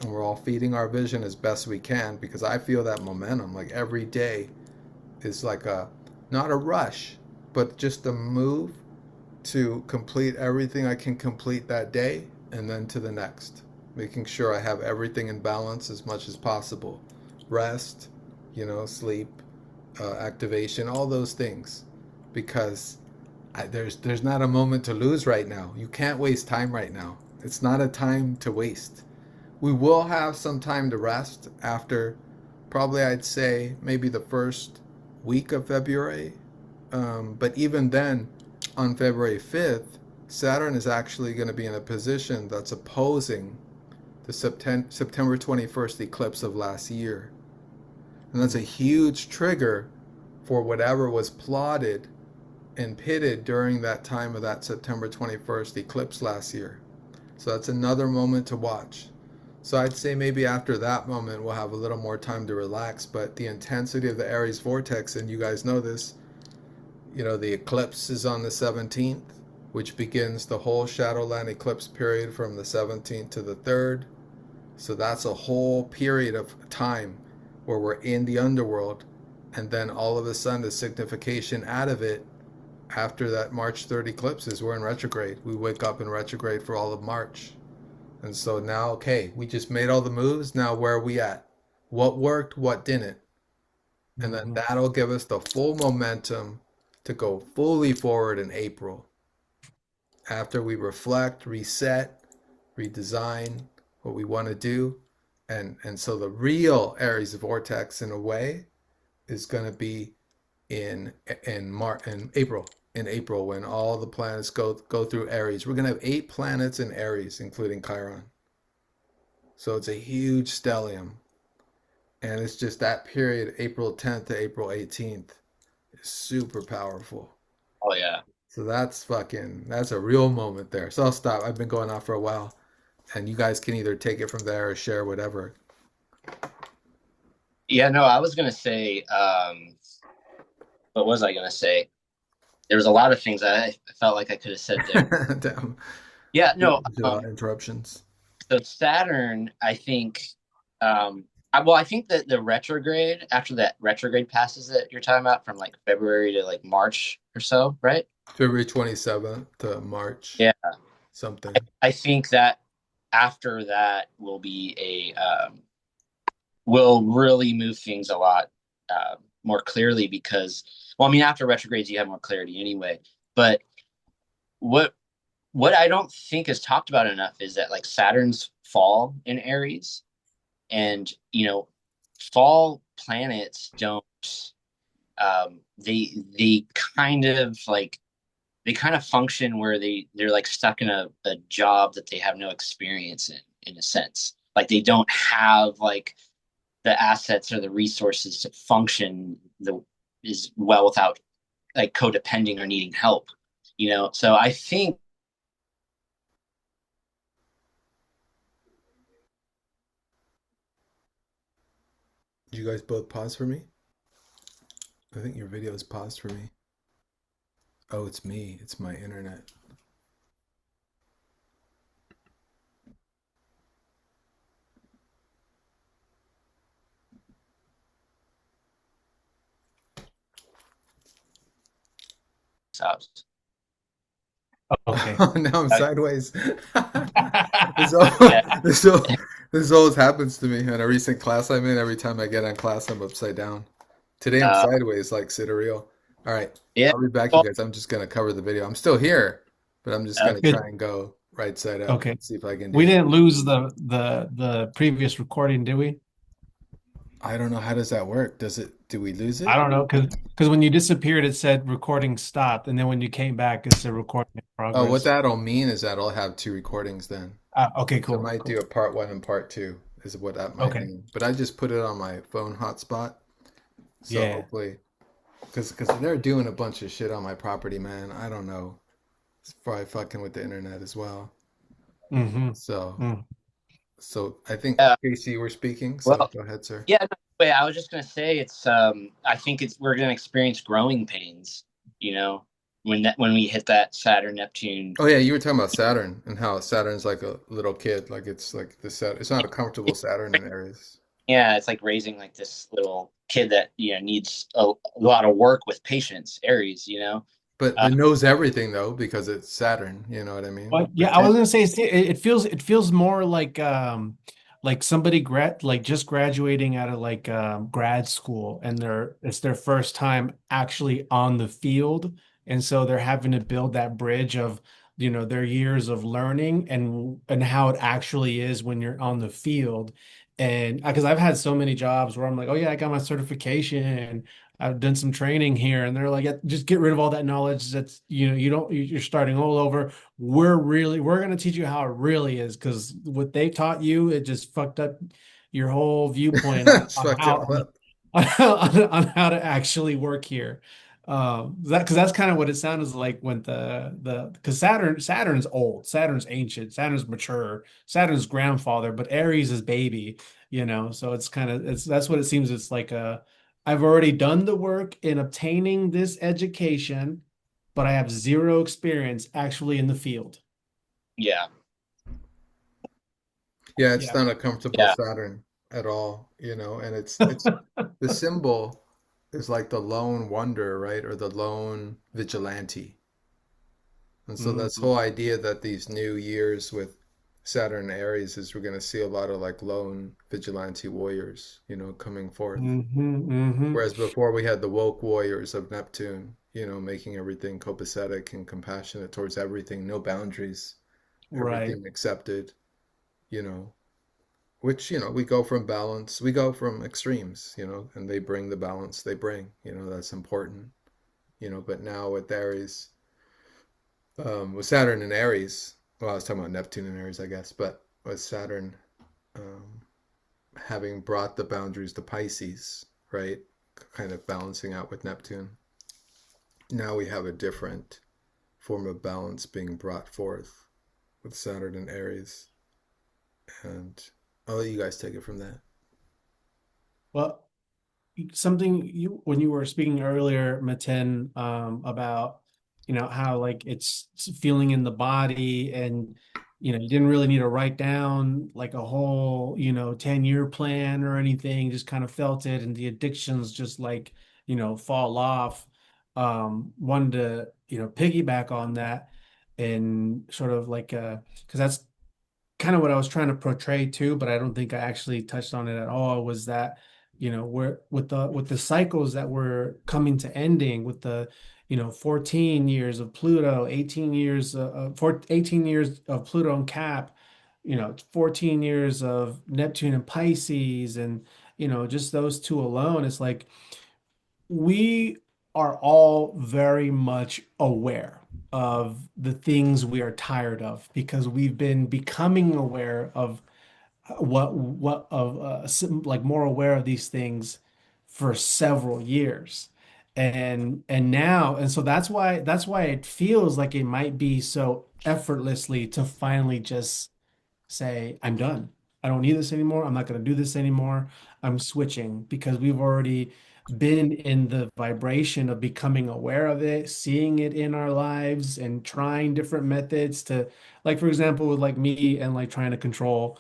S1: And we're all feeding our vision as best we can, because I feel that momentum. Like every day is like not a rush, but just a move to complete everything I can complete that day and then to the next. Making sure I have everything in balance as much as possible. Rest, sleep, activation, all those things. Because there's not a moment to lose right now. You can't waste time right now. It's not a time to waste. We will have some time to rest after, probably I'd say maybe the first week of February. But even then, on February 5th, Saturn is actually going to be in a position that's opposing the September 21st eclipse of last year. And that's a huge trigger for whatever was plotted and pitted during that time of that September 21st eclipse last year. So that's another moment to watch. So I'd say maybe after that moment we'll have a little more time to relax, but the intensity of the Aries Vortex, and you guys know this, the eclipse is on the 17th, which begins the whole Shadowland eclipse period from the 17th to the 3rd. So that's a whole period of time where we're in the underworld, and then all of a sudden the signification out of it after that March 3rd eclipse is we're in retrograde. We wake up in retrograde for all of March. And so now, okay, we just made all the moves. Now where are we at? What worked, what didn't? And then that'll give us the full momentum to go fully forward in April. After we reflect, reset, redesign what we want to do. And so the real Aries Vortex, in a way, is going to be in April. In April, when all the planets go through Aries. We're going to have 8 planets in Aries, including Chiron. So it's a huge stellium. And it's just that period, April 10th to April 18th, is super powerful.
S2: Oh, yeah.
S1: So that's a real moment there. So I'll stop. I've been going on for a while. And you guys can either take it from there or share whatever.
S2: Yeah, no, I was going to say, what was I going to say? There was a lot of things I felt like I could have said there.
S1: Damn.
S2: Yeah, no.
S1: Without interruptions.
S2: So Saturn, I think, well, I think that the retrograde, after that retrograde passes that you're talking about from like February to like March or so, right?
S1: February 27th to March
S2: Yeah.
S1: something.
S2: I think that after that will be will really move things a lot more clearly because, well, I mean, after retrogrades, you have more clarity anyway. But what what I don't think is talked about enough is that like Saturn's fall in Aries, and fall planets don't they kind of like they kind of function where they're like stuck in a job that they have no experience in a sense, like they don't have like the assets or the resources to function the is well without like codepending or needing help, so I think.
S1: Did you guys both pause for me? I think your video is paused for me. Oh, it's me. It's my internet.
S3: Okay.
S1: Now I'm sideways. This,
S2: Yeah.
S1: this, this always happens to me in a recent class I'm in. Every time I get on class, I'm upside down. Today I'm
S2: uh,
S1: sideways, like sidereal. All right,
S2: yeah.
S1: I'll be back, you
S2: Well,
S1: guys. I'm just gonna cover the video. I'm still here, but I'm just gonna
S3: Good.
S1: try and go right side up.
S3: Okay.
S1: See if I can
S3: We
S1: do.
S3: didn't lose the previous recording, did we?
S1: I don't know how does that work. Does it? Do we lose
S3: I
S1: it?
S3: don't know because when you disappeared, it said recording stopped, and then when you came back, it said recording in
S1: Oh, what
S3: progress.
S1: that'll mean is that I'll have two recordings then.
S3: Okay,
S1: So I
S3: cool,
S1: might do
S3: cool.
S1: a part one and part two is what that might
S3: Okay,
S1: mean. But I just put it on my phone hotspot. So
S3: yeah.
S1: hopefully, because they're doing a bunch of shit on my property, man. I don't know. It's probably fucking with the internet as well.
S3: Mm-hmm.
S1: So,
S3: Mm.
S1: so I think
S2: uh,
S1: Casey, we're speaking. So
S2: well,
S1: go ahead, sir.
S2: yeah. No, wait, I was just gonna say it's. I think it's we're gonna experience growing pains. When we hit that Saturn Neptune.
S1: Oh yeah, you were talking about Saturn and how Saturn's like a little kid. Like it's like the Saturn. It's not a comfortable Saturn in Aries.
S2: Yeah, it's like raising like this little kid that needs a lot of work with patience. Aries.
S1: But
S2: Uh,
S1: it knows everything though because it's Saturn. You know what I mean?
S3: Well, yeah, I was
S1: Pretend.
S3: gonna say it feels more like somebody like just graduating out of like grad school, and it's their first time actually on the field, and so they're having to build that bridge of their years of learning and how it actually is when you're on the field. And because I've had so many jobs where I'm like, oh yeah, I got my certification and I've done some training here, and they're like, yeah, just get rid of all that knowledge. That's you're starting all over. We're going to teach you how it really is, because what they taught you, it just fucked up your whole viewpoint on,
S1: It's
S3: on
S1: fucked it
S3: how
S1: all up.
S3: on how to actually work here. Because that's kind of what it sounds like when because Saturn's old, Saturn's ancient, Saturn's mature, Saturn's grandfather, but Aries is baby, so it's kind of that's what it seems. It's like I've already done the work in obtaining this education, but I have zero experience actually in the field.
S2: yeah,
S1: Yeah, it's
S3: Yeah.
S1: not a comfortable
S2: yeah,
S1: Saturn at all, and it's the symbol is like the lone wonder, right? Or the lone vigilante. And so this
S3: Mhm.
S1: whole idea that these new years with Saturn and Aries is we're going to see a lot of like lone vigilante warriors, coming forth.
S3: Hmm.
S1: Whereas before we had the woke warriors of Neptune, making everything copacetic and compassionate towards everything, no boundaries,
S3: Right.
S1: everything accepted, you know, which we go from balance, we go from extremes, and they bring the balance they bring, that's important, but now with Aries, with Saturn and Aries, well, I was talking about Neptune and Aries, I guess, but with Saturn um, having brought the boundaries to Pisces, right, kind of balancing out with Neptune, now we have a different form of balance being brought forth with Saturn and Aries, and I'll let you guys take it from that.
S3: Well, something you when you were speaking earlier, Meten, about how like it's feeling in the body, and you didn't really need to write down like a whole, 10-year plan or anything, just kind of felt it and the addictions just like, fall off. Wanted to, piggyback on that and sort of like because that's kind of what I was trying to portray too, but I don't think I actually touched on it at all, was that, we're with the cycles that were coming to ending with the, 14 years of Pluto, 18 years 18 years of Pluto and Cap, 14 years of Neptune and Pisces, and just those two alone, it's like we are all very much aware of the things we are tired of because we've been becoming aware of like more aware of these things for several years. And now, and so that's why it feels like it might be so effortlessly to finally just say, I'm done. I don't need this anymore. I'm not going to do this anymore. I'm switching because we've already been in the vibration of becoming aware of it, seeing it in our lives, and trying different methods to, like, for example, with like me and like trying to control,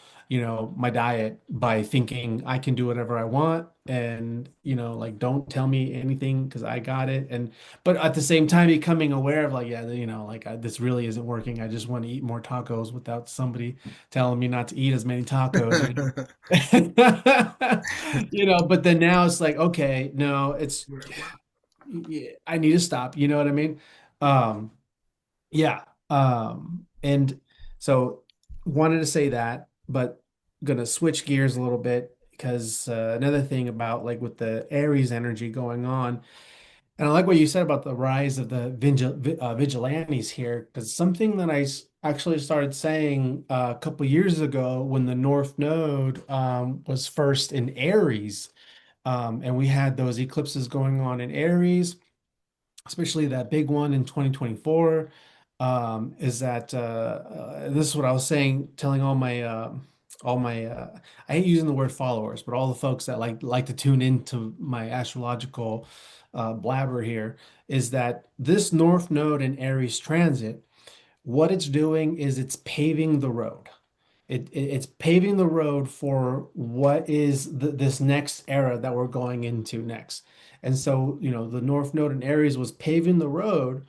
S3: my diet by thinking I can do whatever I want and, like don't tell me anything because I got it. And, but at the same time, becoming aware of like, yeah, like this really isn't working. I just want to eat more tacos without somebody telling me not to eat as many tacos, but then now it's like, okay, no, yeah, I need to stop, you know what I mean? Um, yeah. And so wanted to say that, but gonna switch gears a little bit because another thing about like with the Aries energy going on, and I like what you said about the rise of the vigilantes here, because something that actually started saying a couple years ago when the North Node was first in Aries, and we had those eclipses going on in Aries, especially that big one in 2024, is that this is what I was saying, telling all my I hate using the word followers, but all the folks that like to tune into my astrological blabber here, is that this North Node in Aries transit, what it's doing is it's paving the road. It's paving the road for what is this next era that we're going into next. And so, the North Node in Aries was paving the road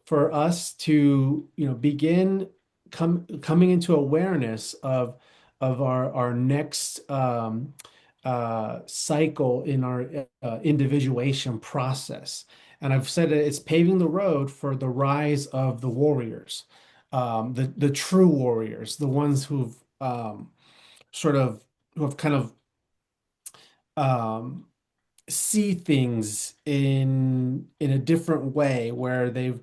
S3: for us to, begin coming into awareness of our next cycle in our individuation process. And I've said that it's paving the road for the rise of the warriors, the true warriors, the ones sort of who have kind of um, see things in a different way where they've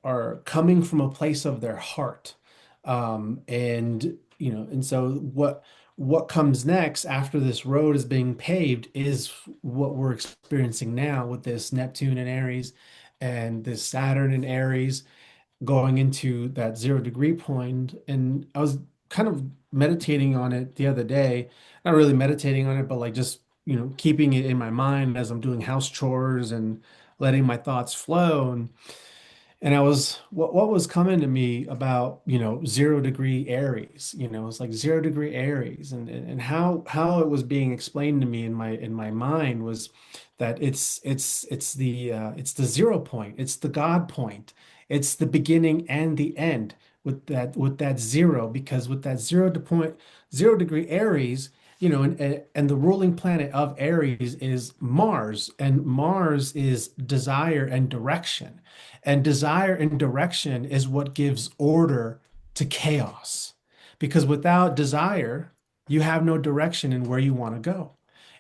S3: are coming from a place of their heart, and so what comes next after this road is being paved is what we're experiencing now with this Neptune in Aries and this Saturn in Aries going into that 0 degree point. And I was kind of meditating on it the other day. Not really meditating on it, but like just, keeping it in my mind as I'm doing house chores and letting my thoughts flow. And I was what was coming to me about, 0 degree Aries, it's like 0 degree Aries, and how it was being explained to me in my mind was that it's the 0 point, it's the God point, it's the beginning and the end with that zero, because with that 0 degree Aries, and the ruling planet of Aries is Mars, and Mars is desire and direction. And desire and direction is what gives order to chaos. Because without desire, you have no direction in where you want to go.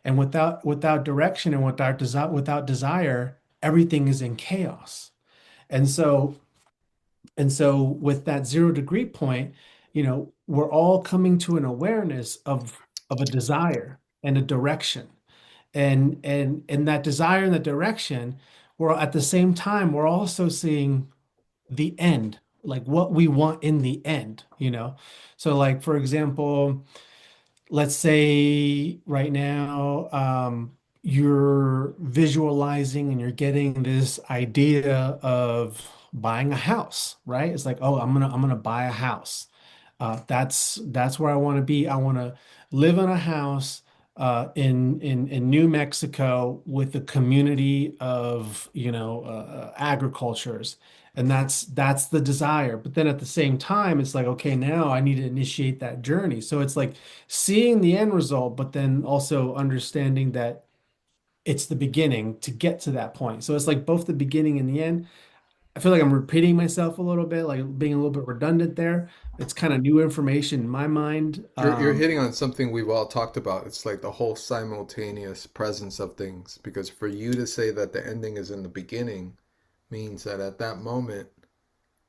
S3: And without direction and without desire, everything is in chaos. And so with that 0 degree point, we're all coming to an awareness of a desire and a direction. And that desire and the direction, we're at the same time, we're also seeing the end, like what we want in the end. So like for example, let's say right now, you're visualizing and you're getting this idea of buying a house, right? It's like, oh, I'm gonna buy a house. That's where I want to be. I want to live in a house in New Mexico with a community of, agricultures. And that's the desire. But then at the same time, it's like, okay, now I need to initiate that journey. So it's like seeing the end result, but then also understanding that it's the beginning to get to that point. So it's like both the beginning and the end. I feel like I'm repeating myself a little bit, like being a little bit redundant there. It's kind of new information in my mind.
S1: You're hitting on something we've all talked about. It's like the whole simultaneous presence of things. Because for you to say that the ending is in the beginning means that at that moment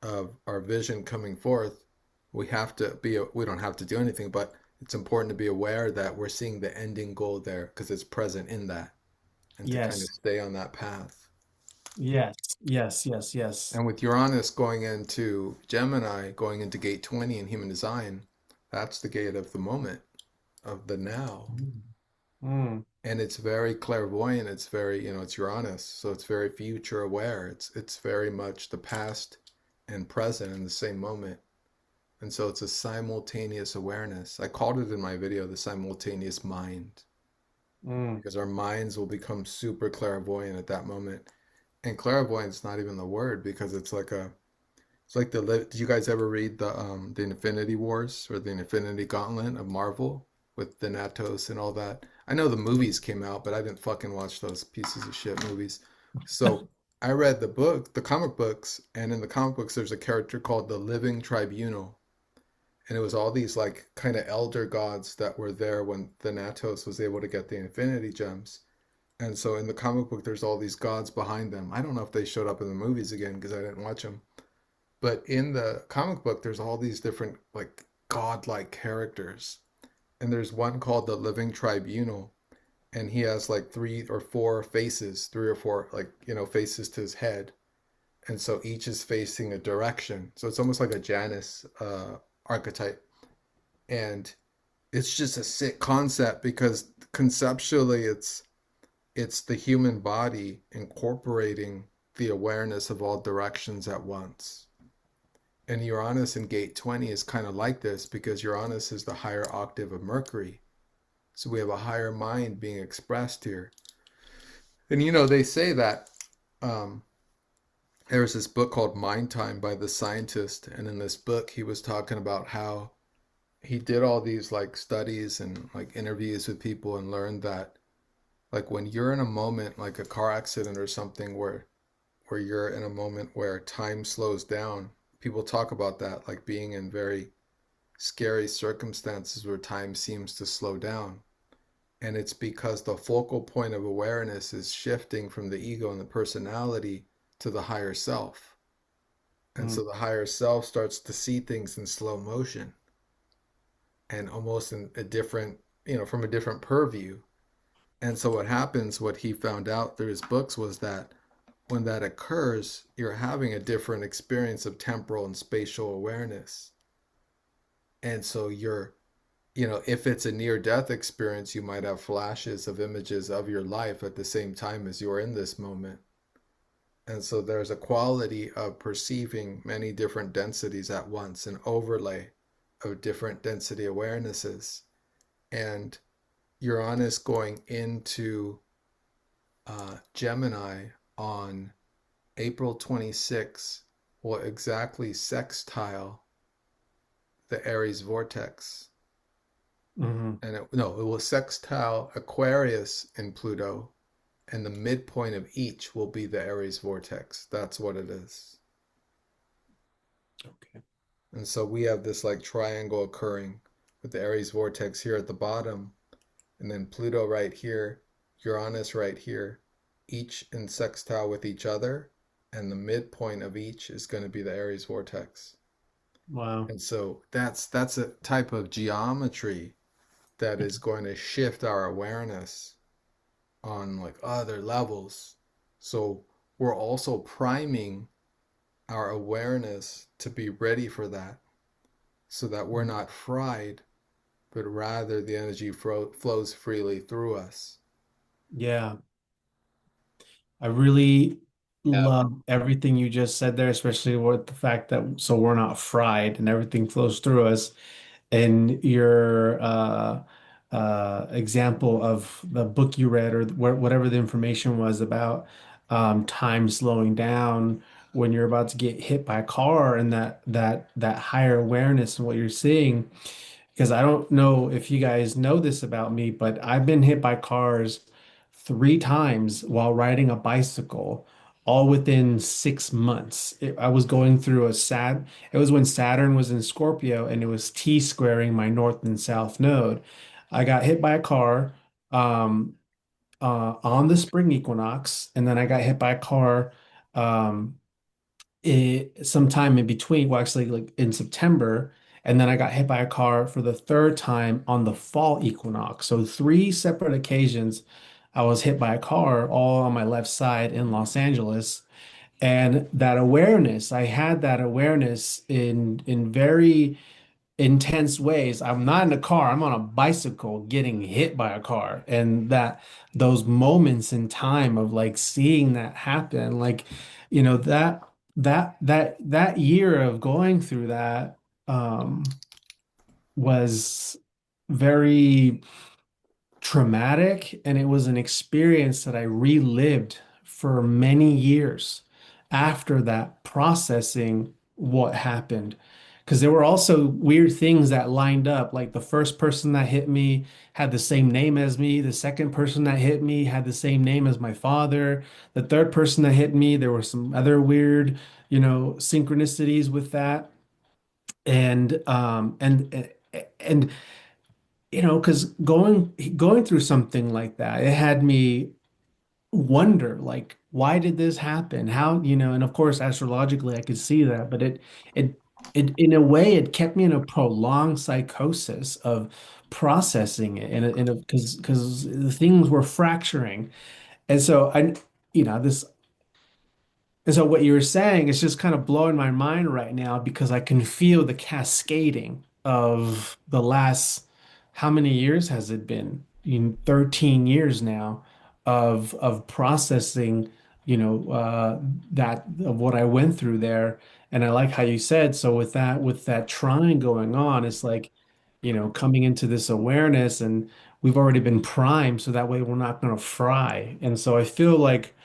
S1: of our vision coming forth, we don't have to do anything, but it's important to be aware that we're seeing the ending goal there because it's present in that, and to kind of
S3: Yes,
S1: stay on that path.
S3: yes, yes, yes, yes.
S1: And with Uranus going into Gemini, going into gate 20 in human design, that's the gate of the moment, of the now.
S3: Mm,
S1: And it's very clairvoyant. It's very, it's Uranus, so it's very future aware. It's very much the past and present in the same moment. And so it's a simultaneous awareness. I called it in my video the simultaneous mind,
S3: mm.
S1: because our minds will become super clairvoyant at that moment. And clairvoyant's not even the word, because it's like did you guys ever read the Infinity Wars or the Infinity Gauntlet of Marvel with Thanatos and all that? I know the movies came out, but I didn't fucking watch those pieces of shit movies. So I read the comic books, and in the comic books there's a character called the Living Tribunal. And it was all these like kind of elder gods that were there when Thanatos was able to get the Infinity Gems. And so in the comic book, there's all these gods behind them. I don't know if they showed up in the movies again because I didn't watch them. But in the comic book, there's all these different like godlike characters. And there's one called the Living Tribunal. And he has like three or four faces, three or four like, faces to his head. And so each is facing a direction. So it's almost like a Janus archetype. And it's just a sick concept because conceptually it's the human body incorporating the awareness of all directions at once. And Uranus in gate 20 is kind of like this because Uranus is the higher octave of Mercury. So we have a higher mind being expressed here. And they say that um, there's this book called Mind Time by the scientist. And in this book, he was talking about how he did all these like studies and like interviews with people and learned that like when you're in a moment like a car accident or something where you're in a moment where time slows down, people talk about that like being in very scary circumstances where time seems to slow down. And it's because the focal point of awareness is shifting from the ego and the personality to the higher self. And
S3: Mm.
S1: so the higher self starts to see things in slow motion and almost in a different, from a different purview. And so what he found out through his books was that when that occurs, you're having a different experience of temporal and spatial awareness. And so if it's a near death experience, you might have flashes of images of your life at the same time as you're in this moment. And so there's a quality of perceiving many different densities at once, an overlay of different density awarenesses. And Uranus going into Gemini on April 26th will exactly sextile the Aries Vortex.
S3: Hmm.
S1: And it will sextile Aquarius in Pluto, and the midpoint of each will be the Aries Vortex. That's what it is.
S3: Okay.
S1: And so we have this like triangle occurring with the Aries Vortex here at the bottom, and then Pluto right here, Uranus right here, each in sextile with each other, and the midpoint of each is going to be the Aries Vortex.
S3: Wow.
S1: And so that's a type of geometry that is going to shift our awareness on like other levels. So we're also priming our awareness to be ready for that so that we're not fried, but rather the energy flows freely through us.
S3: Yeah. I really
S2: Yeah.
S3: love everything you just said there, especially with the fact that so we're not fried and everything flows through us. And your example of the book you read or whatever the information was about time slowing down when you're about to get hit by a car and that higher awareness and what you're seeing. Because I don't know if you guys know this about me, but I've been hit by cars 3 times while riding a bicycle, all within 6 months. I was going through it was when Saturn was in Scorpio and it was T-squaring my north and south node. I got hit by a car um, on the spring equinox, and then I got hit by a car um, sometime in between, well, actually, like in September, and then I got hit by a car for the third time on the fall equinox. So 3 separate occasions, I was hit by a car all on my left side in Los Angeles. And that awareness, I had that awareness in very intense ways. I'm not in a car, I'm on a bicycle getting hit by a car. And that those moments in time of like seeing that happen, like, that year of going through that was very traumatic, and it was an experience that I relived for many years after that, processing what happened. Because there were also weird things that lined up. Like the first person that hit me had the same name as me. The second person that hit me had the same name as my father. The third person that hit me, there were some other weird, synchronicities with that. And because going through something like that, it had me wonder, like, why did this happen? How, and of course, astrologically, I could see that, but it, in a way, it kept me in a prolonged psychosis of processing it, and because the things were fracturing, and so this. And so what you were saying is just kind of blowing my mind right now because I can feel the cascading of the last, how many years has it been? 13 years now of processing, that of what I went through there. And I like how you said, so with that trying going on, it's like, coming into this awareness and we've already been primed, so that way we're not going to fry. And so I feel like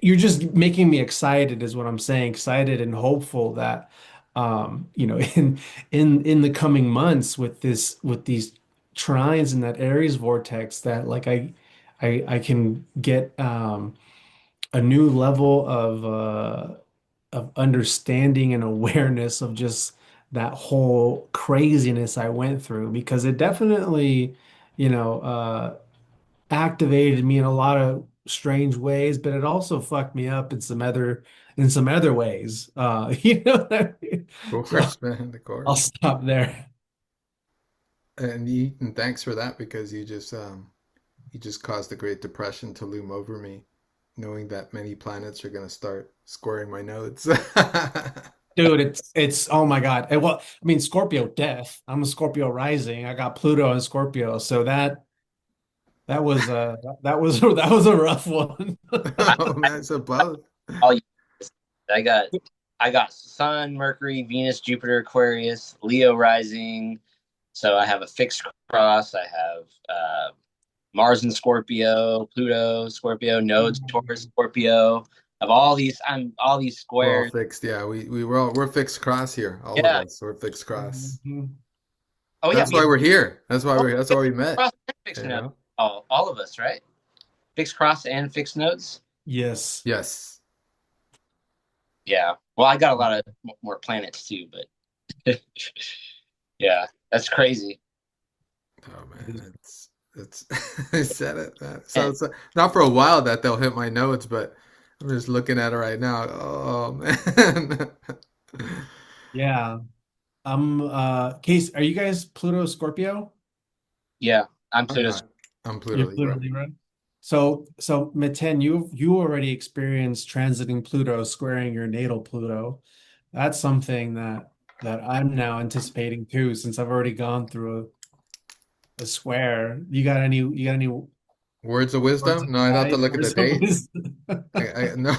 S3: you're just making me excited, is what I'm saying. Excited and hopeful that, in the coming months with these trines in that Aries vortex, that like I can get a new level of understanding and awareness of just that whole craziness I went through, because it definitely, activated me in a lot of strange ways, but it also fucked me up in some other ways. You know what I mean?
S1: Of
S3: So
S1: course, man, of
S3: I'll
S1: course.
S3: stop there.
S1: And thanks for that because you just caused the Great Depression to loom over me, knowing that many planets are going to start squaring my nodes.
S3: Dude, it's oh my God. Well, I mean, Scorpio death. I'm a Scorpio rising. I got Pluto and Scorpio. So that was a rough one.
S1: Oh man, so both.
S2: All years. I got I got Sun, Mercury, Venus, Jupiter, Aquarius, Leo rising. So I have a fixed cross. I have Mars in Scorpio, Pluto, Scorpio, nodes, Taurus, Scorpio. Of all these, I'm all these
S1: We're all
S2: squares.
S1: fixed. Yeah, we're fixed cross here. All of
S2: Yeah.
S1: us. We're fixed cross.
S3: Mhm.
S2: Oh yeah.
S1: That's why we're here. That's why
S2: Fixed
S1: we met.
S2: cross and fixed
S1: You
S2: nodes.
S1: know?
S2: All of us, right? Fixed cross and fixed nodes.
S3: Yes.
S1: Yes.
S2: Yeah. Well, I got a lot of more planets too, but yeah, that's crazy.
S1: Oh man, it's I said it. So it's not for a while that they'll hit my notes, but I'm just looking at it right now. Oh man.
S3: Yeah. Case, are you guys Pluto Scorpio?
S2: Yeah, I'm
S1: I'm
S2: Pluto's.
S1: not. I'm Pluto
S3: You're Pluto
S1: Libra.
S3: Libra. So Meten, you already experienced transiting Pluto, squaring your natal Pluto. That's something that I'm now anticipating too, since I've already gone through a square. You got any
S1: Words of
S3: Words of
S1: wisdom? No, I'd have to
S3: advice,
S1: look at the
S3: words of
S1: date.
S3: wisdom.
S1: I no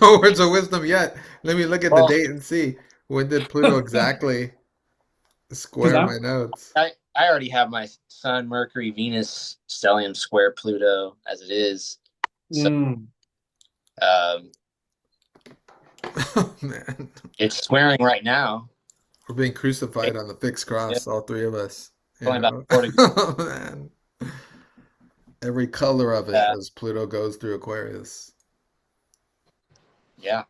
S1: no words of wisdom yet. Let me look at the
S2: Well,
S1: date and see when did Pluto exactly
S3: Because
S1: square my
S3: I'm
S1: notes.
S2: I already have my Sun, Mercury, Venus stellium square Pluto as it is. So
S3: mm,
S2: um,
S1: Oh man,
S2: it's squaring right now.
S1: we're being crucified
S2: It's
S1: on the fixed
S2: yeah,
S1: cross, all three of us. You
S2: only about
S1: know,
S2: 4 degrees.
S1: oh man, every color of it
S2: Uh,
S1: as Pluto goes through Aquarius.
S2: yeah.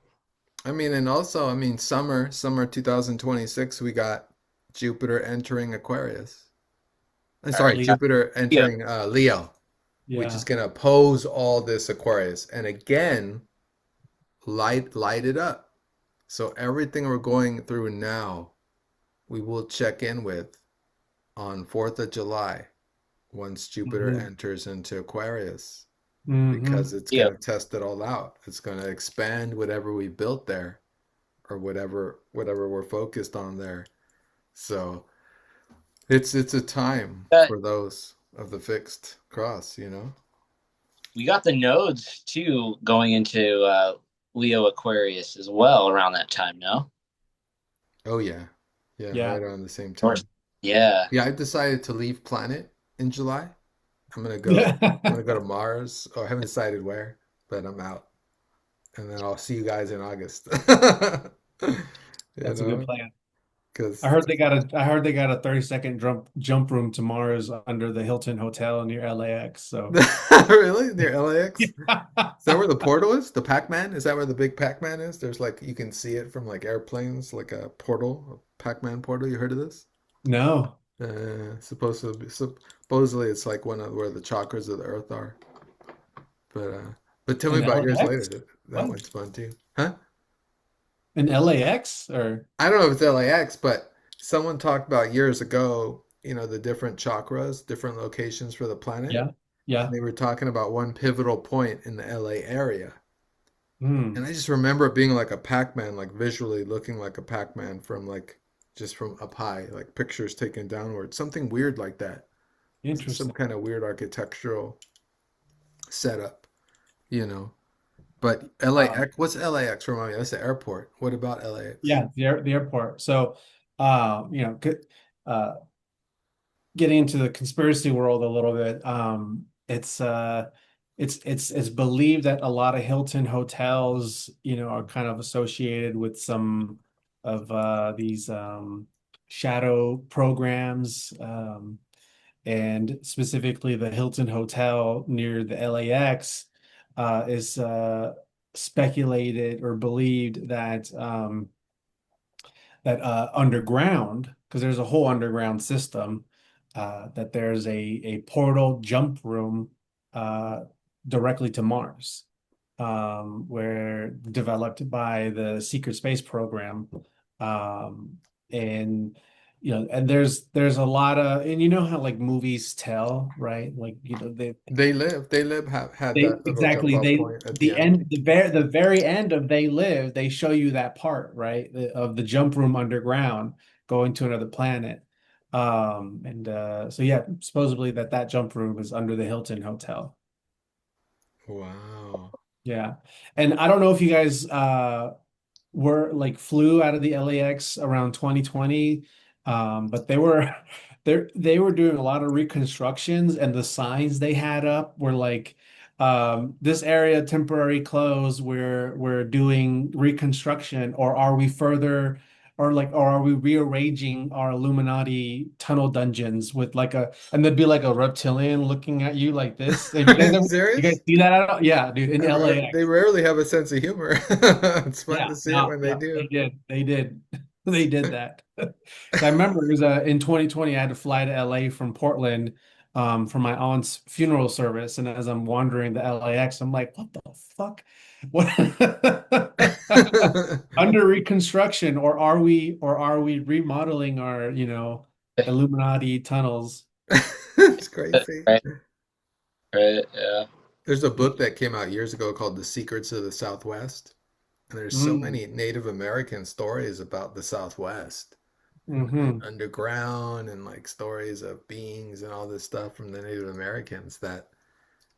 S1: I mean, and also, I mean, summer 2026, we got Jupiter entering Aquarius. I'm
S2: All
S1: sorry,
S2: right.
S3: Leo.
S1: Jupiter
S2: Yeah.
S1: entering Leo, which is
S3: Yeah.
S1: going to oppose all this Aquarius, and again, light it up. So everything we're going through now, we will check in with on 4th of July once Jupiter
S3: Hmm.
S1: enters into Aquarius, because
S3: Hmm.
S1: it's going
S2: Yeah.
S1: to test it all out. It's going to expand whatever we built there, or whatever we're focused on there. So it's a time
S2: Uh,
S1: for those of the fixed cross, you know?
S2: we got the nodes too going into Leo Aquarius as well around that time. No.
S1: Oh yeah. Yeah,
S3: Yeah.
S1: right around the same
S2: Or
S1: time.
S2: yeah.
S1: Yeah, I decided to leave planet in July. I'm gonna go to Mars. Oh, I haven't decided where, but I'm out. And then I'll see you guys in August. You
S3: That's a good
S1: know,
S3: plan.
S1: because
S3: I heard they got a 30-second jump room to Mars under the Hilton Hotel near LAX. So
S1: really near LAX. Is that where the portal is? The Pac-Man? Is that where the big Pac-Man is? There's like you can see it from like airplanes, like a portal, a Pac-Man portal. You heard of this?
S3: no.
S1: Supposedly it's like one of where the chakras of the earth are. But tell me
S3: In
S1: about yours
S3: LAX?
S1: later. That
S3: What?
S1: one's fun too. Huh?
S3: In LAX or
S1: I don't know if it's LAX, but someone talked about years ago, the different chakras, different locations for the planet.
S3: yeah.
S1: And
S3: Yeah.
S1: they were talking about one pivotal point in the LA area. And
S3: Hmm.
S1: I just remember it being like a Pac-Man, like visually looking like a Pac-Man just from up high, like pictures taken downward, something weird like that. Some
S3: Interesting.
S1: kind of weird architectural setup, you know. But
S3: Um,
S1: LAX, what's LAX? Remind me, that's the airport. What about LAX?
S3: yeah, the airport. So you know, uh getting into the conspiracy world a little bit, it's believed that a lot of Hilton hotels, are kind of associated with some of these shadow programs, and specifically the Hilton Hotel near the LAX is speculated or believed that underground, because there's a whole underground system, that there's a portal jump room uh, directly to Mars, where developed by the secret space program. Um, and and there's a lot of, and you know how like movies tell, right? Like,
S1: They live had
S3: they
S1: that little jump
S3: exactly
S1: off
S3: they
S1: point at the
S3: the
S1: end.
S3: end the very end of They Live, they show you that part, right? Of the jump room underground going to another planet. And so yeah, supposedly that jump room is under the Hilton Hotel.
S1: Wow.
S3: Yeah. And I don't know if you guys were like flew out of the LAX around 2020. But they were doing a lot of reconstructions, and the signs they had up were like, this area temporary closed, we're doing reconstruction, or are we further, or are we rearranging our Illuminati tunnel dungeons with like and there'd be like a reptilian looking at you like this. Have
S1: Are you
S3: you guys
S1: serious?
S3: see that at all? Yeah, dude, in
S1: They
S3: LAX.
S1: rarely have a sense of humor. It's fun
S3: Yeah,
S1: to see it
S3: no,
S1: when they
S3: yeah,
S1: do.
S3: they did. They did. They did that. Because I remember it was in 2020, I had to fly to LA from Portland for my aunt's funeral service. And as I'm wandering the LAX, I'm like, what the fuck? What under reconstruction, or are we remodeling our, Illuminati tunnels?
S1: It's crazy.
S2: Right. Right. Yeah.
S1: There's a book that came out years ago called The Secrets of the Southwest. And there's so
S3: Mm,
S1: many Native American stories about the Southwest,
S3: hmm.
S1: underground, and like stories of beings and all this stuff from the Native Americans that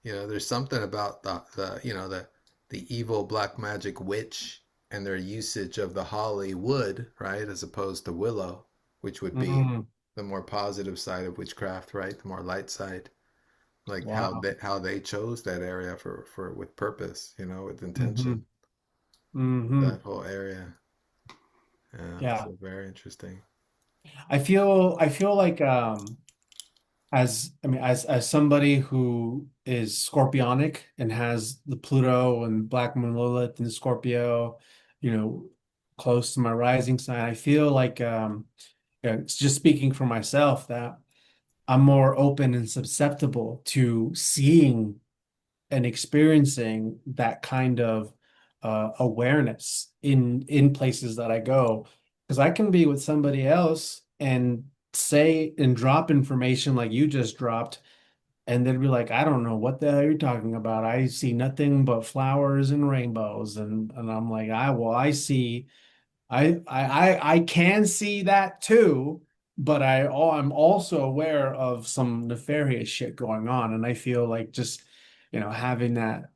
S1: There's something about the evil black magic witch and their usage of the holly wood, right, as opposed to willow, which would be
S3: Mm,
S1: the more positive side of witchcraft, right? The more light side. Like
S3: wow.
S1: how they chose that area for with purpose, with
S3: Hmm.
S1: intention.
S3: Hmm.
S1: That whole area. Yeah,
S3: Yeah.
S1: so very interesting.
S3: I feel like as somebody who is scorpionic and has the Pluto and Black Moon Lilith and Scorpio, you know, close to my rising sign, I feel like it's just speaking for myself that I'm more open and susceptible to seeing and experiencing that kind of awareness in places that I go. Because I can be with somebody else and say and drop information like you just dropped, and they'd be like, I don't know what the hell you're talking about. I see nothing but flowers and rainbows. And I'm like, I see I can see that too, but I'm also aware of some nefarious shit going on, and I feel like just having that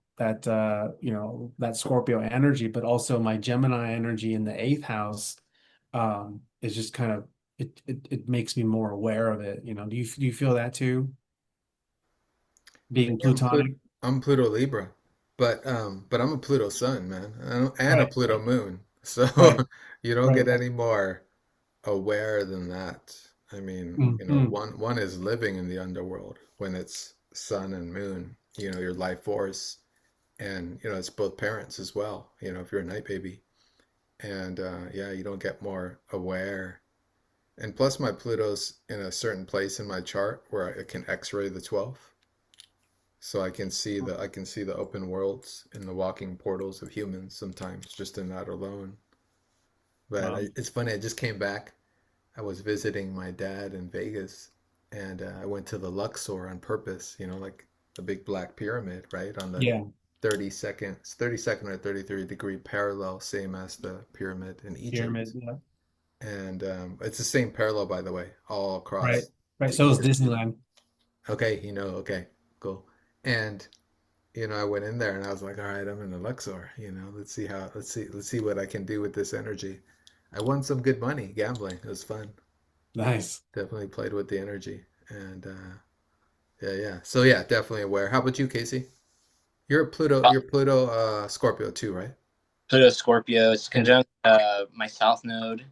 S3: Scorpio energy, but also my Gemini energy in the eighth house, is just kind of it makes me more aware of it. Do you feel that too? Being
S1: Yeah,
S3: Plutonic,
S1: I'm Pluto Libra, but I'm a Pluto Sun, man, and a
S3: right,
S1: Pluto Moon. So
S3: right,
S1: you don't
S3: right,
S1: get
S3: right.
S1: any more aware than that. I mean,
S3: Hmm.
S1: one is living in the underworld when it's sun and moon, your life force, and it's both parents as well, if you're a night baby. And yeah, you don't get more aware. And plus my Pluto's in a certain place in my chart where it can X-ray the 12th. So I can see the open worlds and the walking portals of humans sometimes just in that alone. But
S3: Wow.
S1: it's funny, I just came back. I was visiting my dad in Vegas, and I went to the Luxor on purpose, like the big black pyramid, right? On the
S3: Yeah,
S1: 32nd or 33-degree parallel, same as the pyramid in
S3: pyramid.
S1: Egypt.
S3: Yeah,
S1: And it's the same parallel, by the way, all
S3: right,
S1: across
S3: right.
S1: the
S3: So is
S1: Egypt.
S3: Disneyland.
S1: Okay, okay, cool. And I went in there and I was like, all right, I'm in the Luxor, let's see what I can do with this energy. I won some good money gambling. It was fun.
S3: Nice.
S1: Definitely played with the energy. And yeah, yeah. So yeah, definitely aware. How about you, Casey? You're Pluto Scorpio too, right?
S2: Pluto Scorpio. It's conjunct my South Node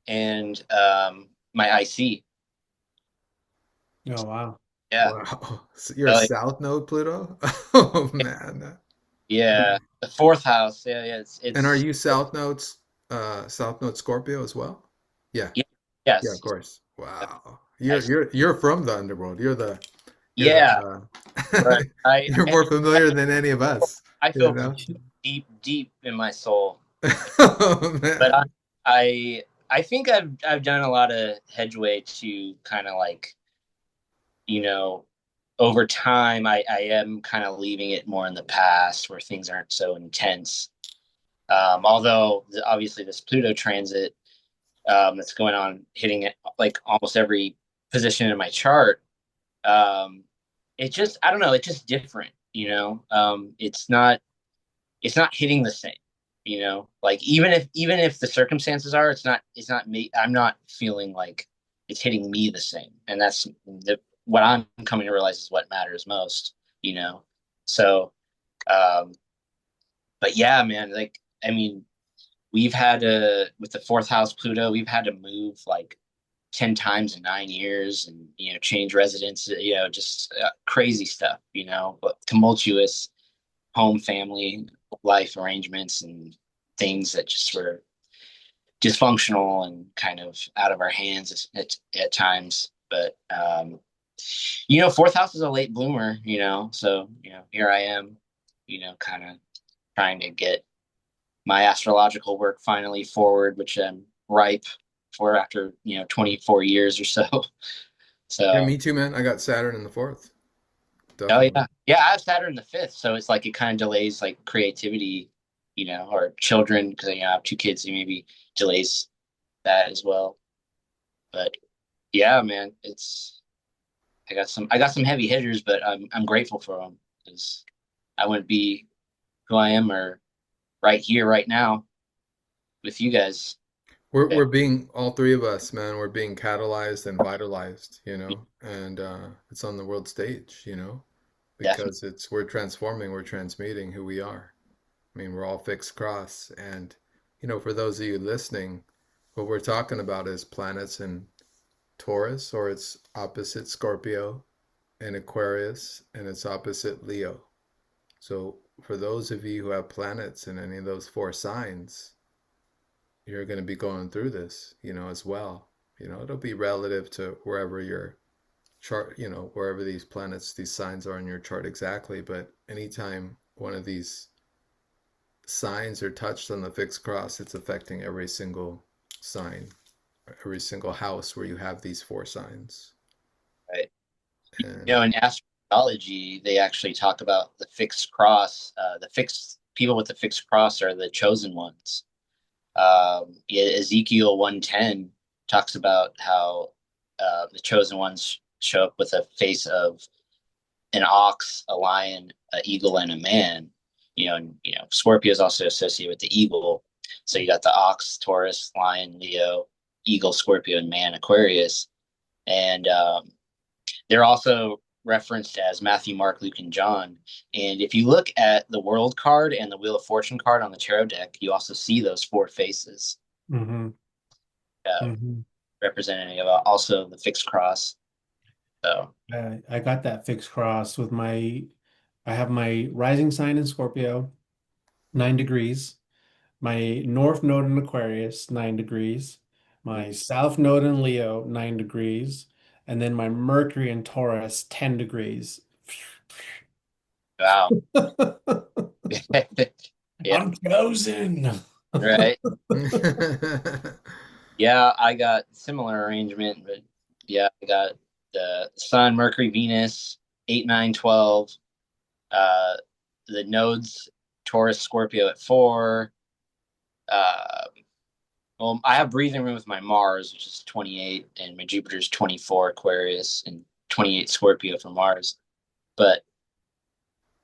S2: and my IC.
S3: Oh wow.
S2: Yeah.
S1: Wow. So you're a
S2: Uh,
S1: South Node Pluto? Oh man.
S2: yeah. The fourth house. Yeah, yeah.
S1: And are
S2: It's
S1: you South Node Scorpio as well? Yeah.
S2: yeah,
S1: Yeah, of
S2: yes.
S1: course. Wow.
S2: I,
S1: You're from the underworld.
S2: yeah. Right.
S1: You're more familiar than any of us,
S2: I
S1: you
S2: feel
S1: know?
S2: deep, deep in my soul.
S1: Oh
S2: But
S1: man.
S2: I think I've done a lot of headway to kind of like, you know, over time I am kind of leaving it more in the past where things aren't so intense. Although obviously this Pluto transit that's going on, hitting it like almost every position in my chart. Um, it just I don't know, it's just different, you know. It's not hitting the same, you know. Like even if the circumstances are, it's not me. I'm not feeling like it's hitting me the same, and that's what I'm coming to realize is what matters most, you know. So, um, but yeah, man, like I mean, we've had to with the fourth house Pluto, we've had to move like 10 times in 9 years and change residence, just crazy stuff, but tumultuous home family life arrangements and things that just were dysfunctional and kind of out of our hands at times. But fourth house is a late bloomer, so here I am, kind of trying to get my astrological work finally forward, which I'm ripe for after 24 years or so.
S1: Yeah,
S2: So
S1: me too, man. I got Saturn in the fourth.
S2: oh
S1: Definitely.
S2: yeah, yeah. I have Saturn in the fifth, so it's like it kind of delays like creativity, or children because I have two kids. It maybe delays that as well. But yeah, man, it's I got some heavy hitters, but I'm grateful for them. because I wouldn't be who I am or right here, right now with you guys.
S1: We're
S2: Yeah,
S1: we're being all three of us, man. We're being catalyzed and vitalized, and it's on the world stage,
S2: definitely.
S1: because we're transforming, we're transmuting who we are. I mean, we're all fixed cross, and for those of you listening, what we're talking about is planets in Taurus or its opposite Scorpio, and Aquarius and its opposite Leo. So for those of you who have planets in any of those four signs, you're going to be going through this, as well. It'll be relative to wherever your chart, wherever these planets, these signs are in your chart exactly. But anytime one of these signs are touched on the fixed cross, it's affecting every single sign, every single house where you have these four signs.
S2: Right.
S1: And
S2: In astrology, they actually talk about the fixed cross. The fixed people with the fixed cross are the chosen ones. Yeah, Ezekiel 110 talks about how the chosen ones show up with a face of an ox, a lion, an eagle, and a man. Scorpio is also associated with the eagle. So you got the ox, Taurus, lion, Leo, eagle, Scorpio, and man, Aquarius. And they're also referenced as Matthew, Mark, Luke, and John. And if you look at the World card and the Wheel of Fortune card on the tarot deck, you also see those four faces
S3: Hmm.
S2: uh,
S3: Hmm.
S2: representing also the fixed cross. So,
S3: I got that fixed cross with I have my rising sign in Scorpio, 9 degrees, my north node in Aquarius, 9 degrees, my south node in Leo, 9 degrees, and then my Mercury in Taurus, 10 degrees.
S2: wow. Yeah,
S3: I'm chosen.
S2: right. Yeah, I got similar arrangement, but yeah, I got the Sun, Mercury, Venus, 8, 9, 12. Uh, the nodes, Taurus, Scorpio at 4. Uh, well, I have breathing room with my Mars, which is 28, and my Jupiter's 24 Aquarius and 28 Scorpio for Mars. But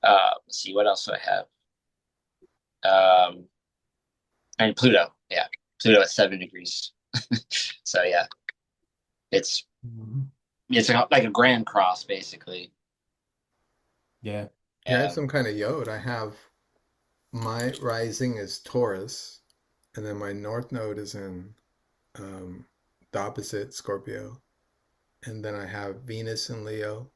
S2: let's see, what else do I have? And Pluto, yeah, Pluto at 7 degrees. So yeah, it's
S3: Mhm.
S2: it's like a grand cross basically.
S3: Yeah.
S1: Yeah, I have
S2: Yeah,
S1: some kind of yod. I have my rising is Taurus, and then my north node is in um, the opposite Scorpio, and then I have Venus in Leo,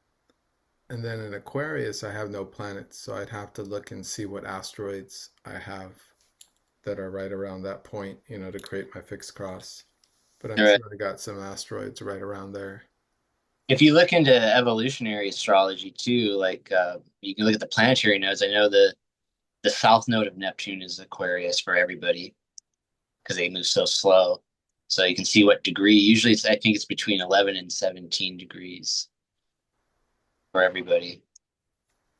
S1: and then in Aquarius I have no planets, so I'd have to look and see what asteroids I have that are right around that point, to create my fixed cross. But I'm
S2: all right.
S1: sure I got some asteroids right around there.
S2: If you look into evolutionary astrology too, like you can look at the planetary nodes. I know the south node of Neptune is Aquarius for everybody because they move so slow. So you can see what degree. Usually, I think it's between 11 and 17 degrees for everybody.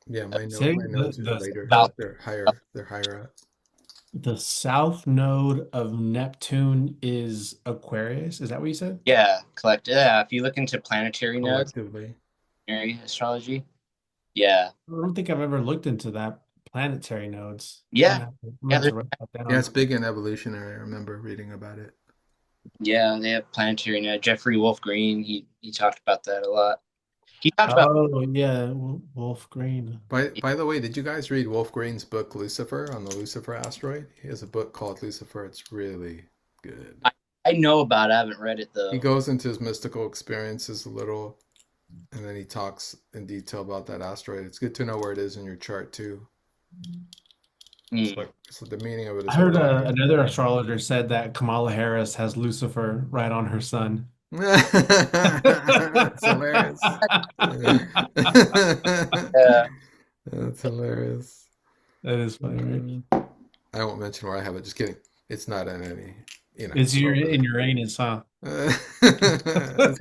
S1: Yeah, my note,
S3: Say
S1: my nodes are later.
S2: South,
S1: They're higher up.
S3: the south node of Neptune is Aquarius. Is that what you said?
S2: yeah, collect. Yeah, if you look into planetary nodes,
S1: Collectively.
S2: planetary astrology, yeah,
S3: I don't think I've ever looked into that planetary nodes.
S2: yeah,
S3: I'm gonna
S2: yeah,
S3: have to write that
S1: Yeah, it's
S3: down.
S1: big in evolutionary. I remember reading about it.
S2: yeah. They have planetary node. Jeffrey Wolf Green, he talked about that a lot. He talked about
S3: Oh yeah, Wolf Green.
S1: By the way, did you guys read Wolf Green's book Lucifer on the Lucifer asteroid? He has a book called Lucifer. It's really good.
S2: I, I know about it. I haven't read it
S1: He
S2: though.
S1: goes into his mystical experiences a little, and then he talks in detail about that asteroid. It's good to know where it is in your chart too. It's
S2: Hmm.
S1: like so the meaning of it
S3: I
S1: is like
S3: heard
S1: talking.
S3: another astrologer said that Kamala Harris has Lucifer right on her sun.
S1: It's hilarious.
S2: Yeah,
S1: That's hilarious.
S3: That is funny, right?
S1: I won't mention where I have it. Just kidding. It's not in any,
S3: It's
S1: it's
S3: your
S1: over
S3: in
S1: there.
S3: Uranus, huh?
S1: It's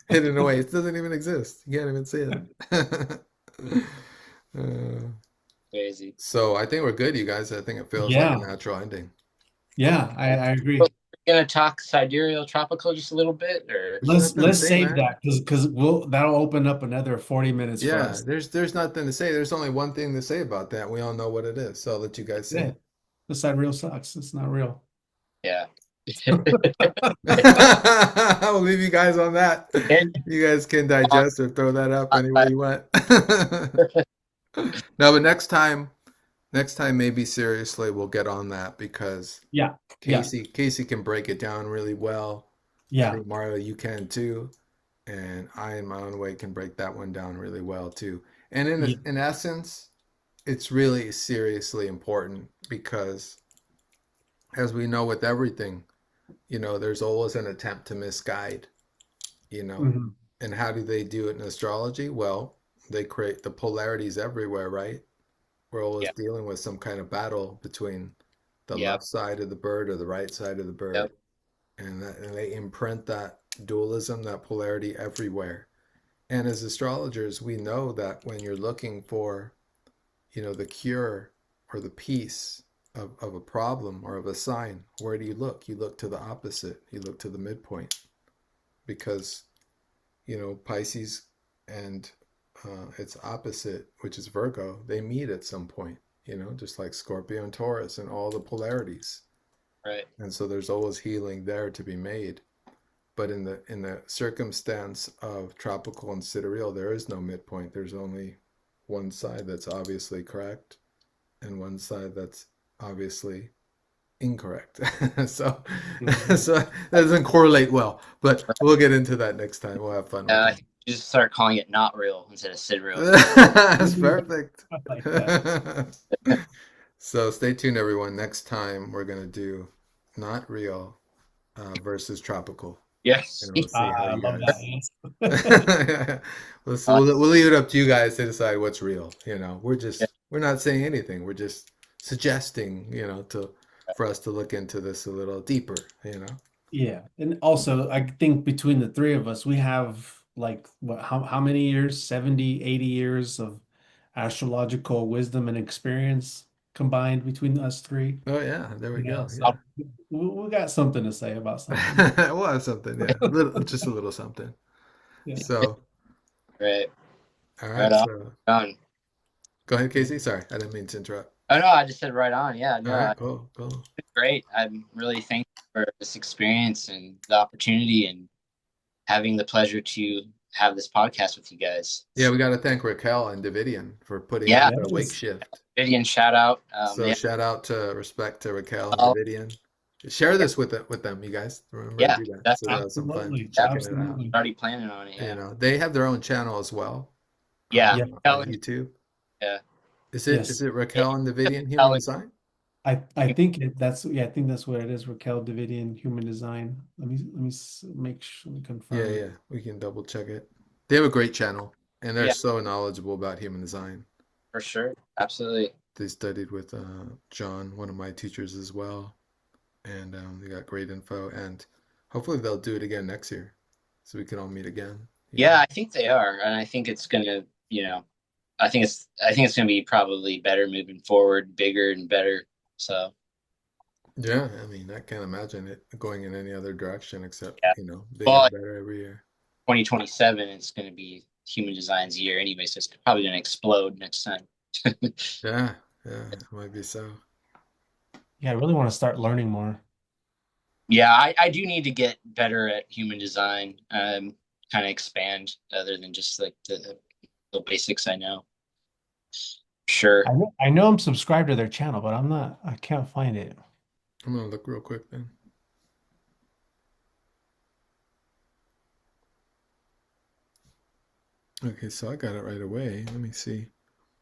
S1: hidden away. It doesn't even exist. You can't even see it. Uh,
S2: crazy.
S1: so I think we're good, you guys. I think it feels like a
S3: Yeah,
S1: natural ending.
S3: yeah, I agree.
S2: gonna talk sidereal tropical just a little bit, or
S1: There's nothing to
S3: Let's
S1: say,
S3: save
S1: man.
S3: that because that'll open up another 40 minutes for
S1: Yeah,
S3: us.
S1: there's nothing to say. There's only one thing to say about that. We all know what it is. So I'll let you guys say
S3: Yeah,
S1: it.
S3: the side real sucks. It's not real.
S2: yeah.
S1: I'll leave you guys on that.
S2: And
S1: You guys can
S2: on,
S1: digest or throw that up any way you want. No, but next time maybe seriously we'll get on that because
S3: Yeah, yeah,
S1: Casey can break it down really well. I
S3: yeah,
S1: think Mario you can too, and I in my own way can break that one down really well too. And
S3: yeah.
S1: in essence, it's really seriously important because as we know with everything, there's always an attempt to misguide, you know.
S3: Mhm.
S1: And how do they do it in astrology? Well, they create the polarities everywhere, right? We're always
S2: yep,
S1: dealing with some kind of battle between the
S2: yep,
S1: left side of the bird or the right side of the
S2: yep,
S1: bird. And they imprint that dualism, that polarity everywhere. And as astrologers, we know that when you're looking for, the cure or the peace of a problem or of a sign, where do you look? You look to the opposite. You look to the midpoint because, Pisces and its opposite, which is Virgo, they meet at some point, just like Scorpio and Taurus and all the polarities.
S2: right.
S1: And so there's always healing there to be made. But in the circumstance of tropical and sidereal, there is no midpoint. There's only one side that's obviously correct and one side that's obviously incorrect. so
S3: Mhm.
S1: so that doesn't correlate well. But we'll get into that next time. We'll have fun with
S2: I
S1: that.
S2: think you just start calling it not real instead of sid real.
S1: That's perfect.
S3: I like that.
S1: So stay tuned, everyone. Next time we're gonna do not real versus tropical,
S2: Yes.
S1: and we'll see how
S3: I
S1: you
S3: love
S1: guys.
S3: that answer.
S1: We'll leave it up to you guys to decide what's real.
S2: Yeah,
S1: We're not saying anything. We're just suggesting, to for us to look into this a little deeper.
S3: Yeah, and also I think between the three of us, we have like what how many years? 70, 80 years of astrological wisdom and experience combined between us three.
S1: Oh yeah, there we
S3: You know,
S1: go. Yeah,
S3: so we got something to say about something.
S1: we'll have something. Yeah, just a little something.
S3: Yeah.
S1: So,
S2: right.
S1: all
S2: Right
S1: right.
S2: on.
S1: So,
S2: Done.
S1: go ahead, Casey. Sorry, I didn't mean to interrupt.
S2: Oh no, I just said right on. Yeah,
S1: All
S2: no,
S1: right, cool, cool.
S2: it's great. I'm really thankful for this experience and the opportunity and having the pleasure to have this podcast with you guys.
S1: Yeah, we got to thank Raquel and Davidian for putting
S2: Yeah,
S1: out the Awake
S3: Yes.
S1: Shift.
S2: Davidian shout out.
S1: So
S2: Yeah,
S1: shout out to respect to Raquel and
S2: well,
S1: Davidian. Share
S2: yeah,
S1: this with them, you guys. Remember to
S2: yeah,
S1: do that. So they'll
S2: definitely,
S1: have some fun
S3: Absolutely.
S1: checking it out.
S3: Absolutely.
S2: already planning on it. Yeah,
S1: They have their own channel as well
S2: yeah.
S3: Yeah.
S1: on
S2: Helen,
S1: YouTube.
S2: yeah,
S1: Is it
S3: Yes.
S1: is it Raquel and Davidian Human
S2: Helen,
S1: Design?
S3: I think that's yeah, I think that's what it is. Raquel Davidian Human Design. Let me make sure we
S1: Yeah,
S3: confirm.
S1: yeah. We can double check it. They have a great channel, and they're
S2: yeah,
S1: so knowledgeable about human design.
S2: for sure, absolutely.
S1: They studied with John, one of my teachers as well, and they got great info. And hopefully they'll do it again next year, so we can all meet again.
S2: Yeah, I think they are, and I think it's gonna, I think it's gonna be probably better moving forward, bigger and better. So
S1: Yeah, I mean, I can't imagine it going in any other direction except,
S2: yeah,
S1: bigger
S2: well,
S1: and better every year.
S2: 2027 it's gonna be human design's year anyway, so it's probably gonna explode next time.
S1: Yeah, yeah, it might be so.
S3: Yeah, I really want to start learning more.
S2: Yeah, I do need to get better at human design. Kind of expand other than just like the basics I know. Sure.
S3: I know I'm subscribed to their channel, but I can't find it.
S1: I'm gonna look real quick then. Okay, so I got it right away. Let me see.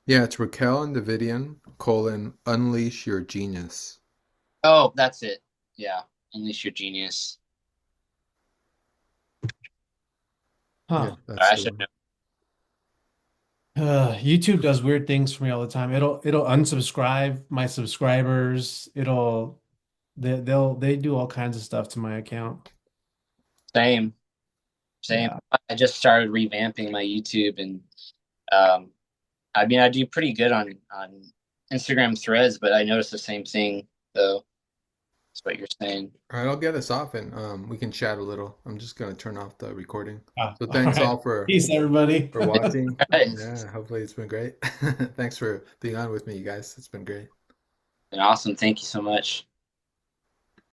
S1: Yeah, it's Raquel and Davidian, Unleash Your Genius.
S2: Oh, that's it. Yeah. Unleash your genius.
S1: Yeah,
S3: Huh.
S1: that's
S2: I
S1: the
S2: should
S1: one.
S2: know.
S3: YouTube does weird things for me all the time. It'll unsubscribe my subscribers. They do all kinds of stuff to my account.
S2: Same. Same.
S3: Yeah.
S2: I just started revamping my YouTube and um I mean I do pretty good on Instagram threads, but I noticed the same thing though. what you're saying.
S1: All right, I'll get us off and we can chat a little. I'm just gonna turn off the recording. So
S3: All
S1: thanks
S3: right.
S1: all
S3: Peace, everybody.
S1: for watching.
S2: All right.
S1: Yeah, hopefully it's been great. Thanks for being on with me, you guys. It's been great.
S2: And awesome. Thank you so much.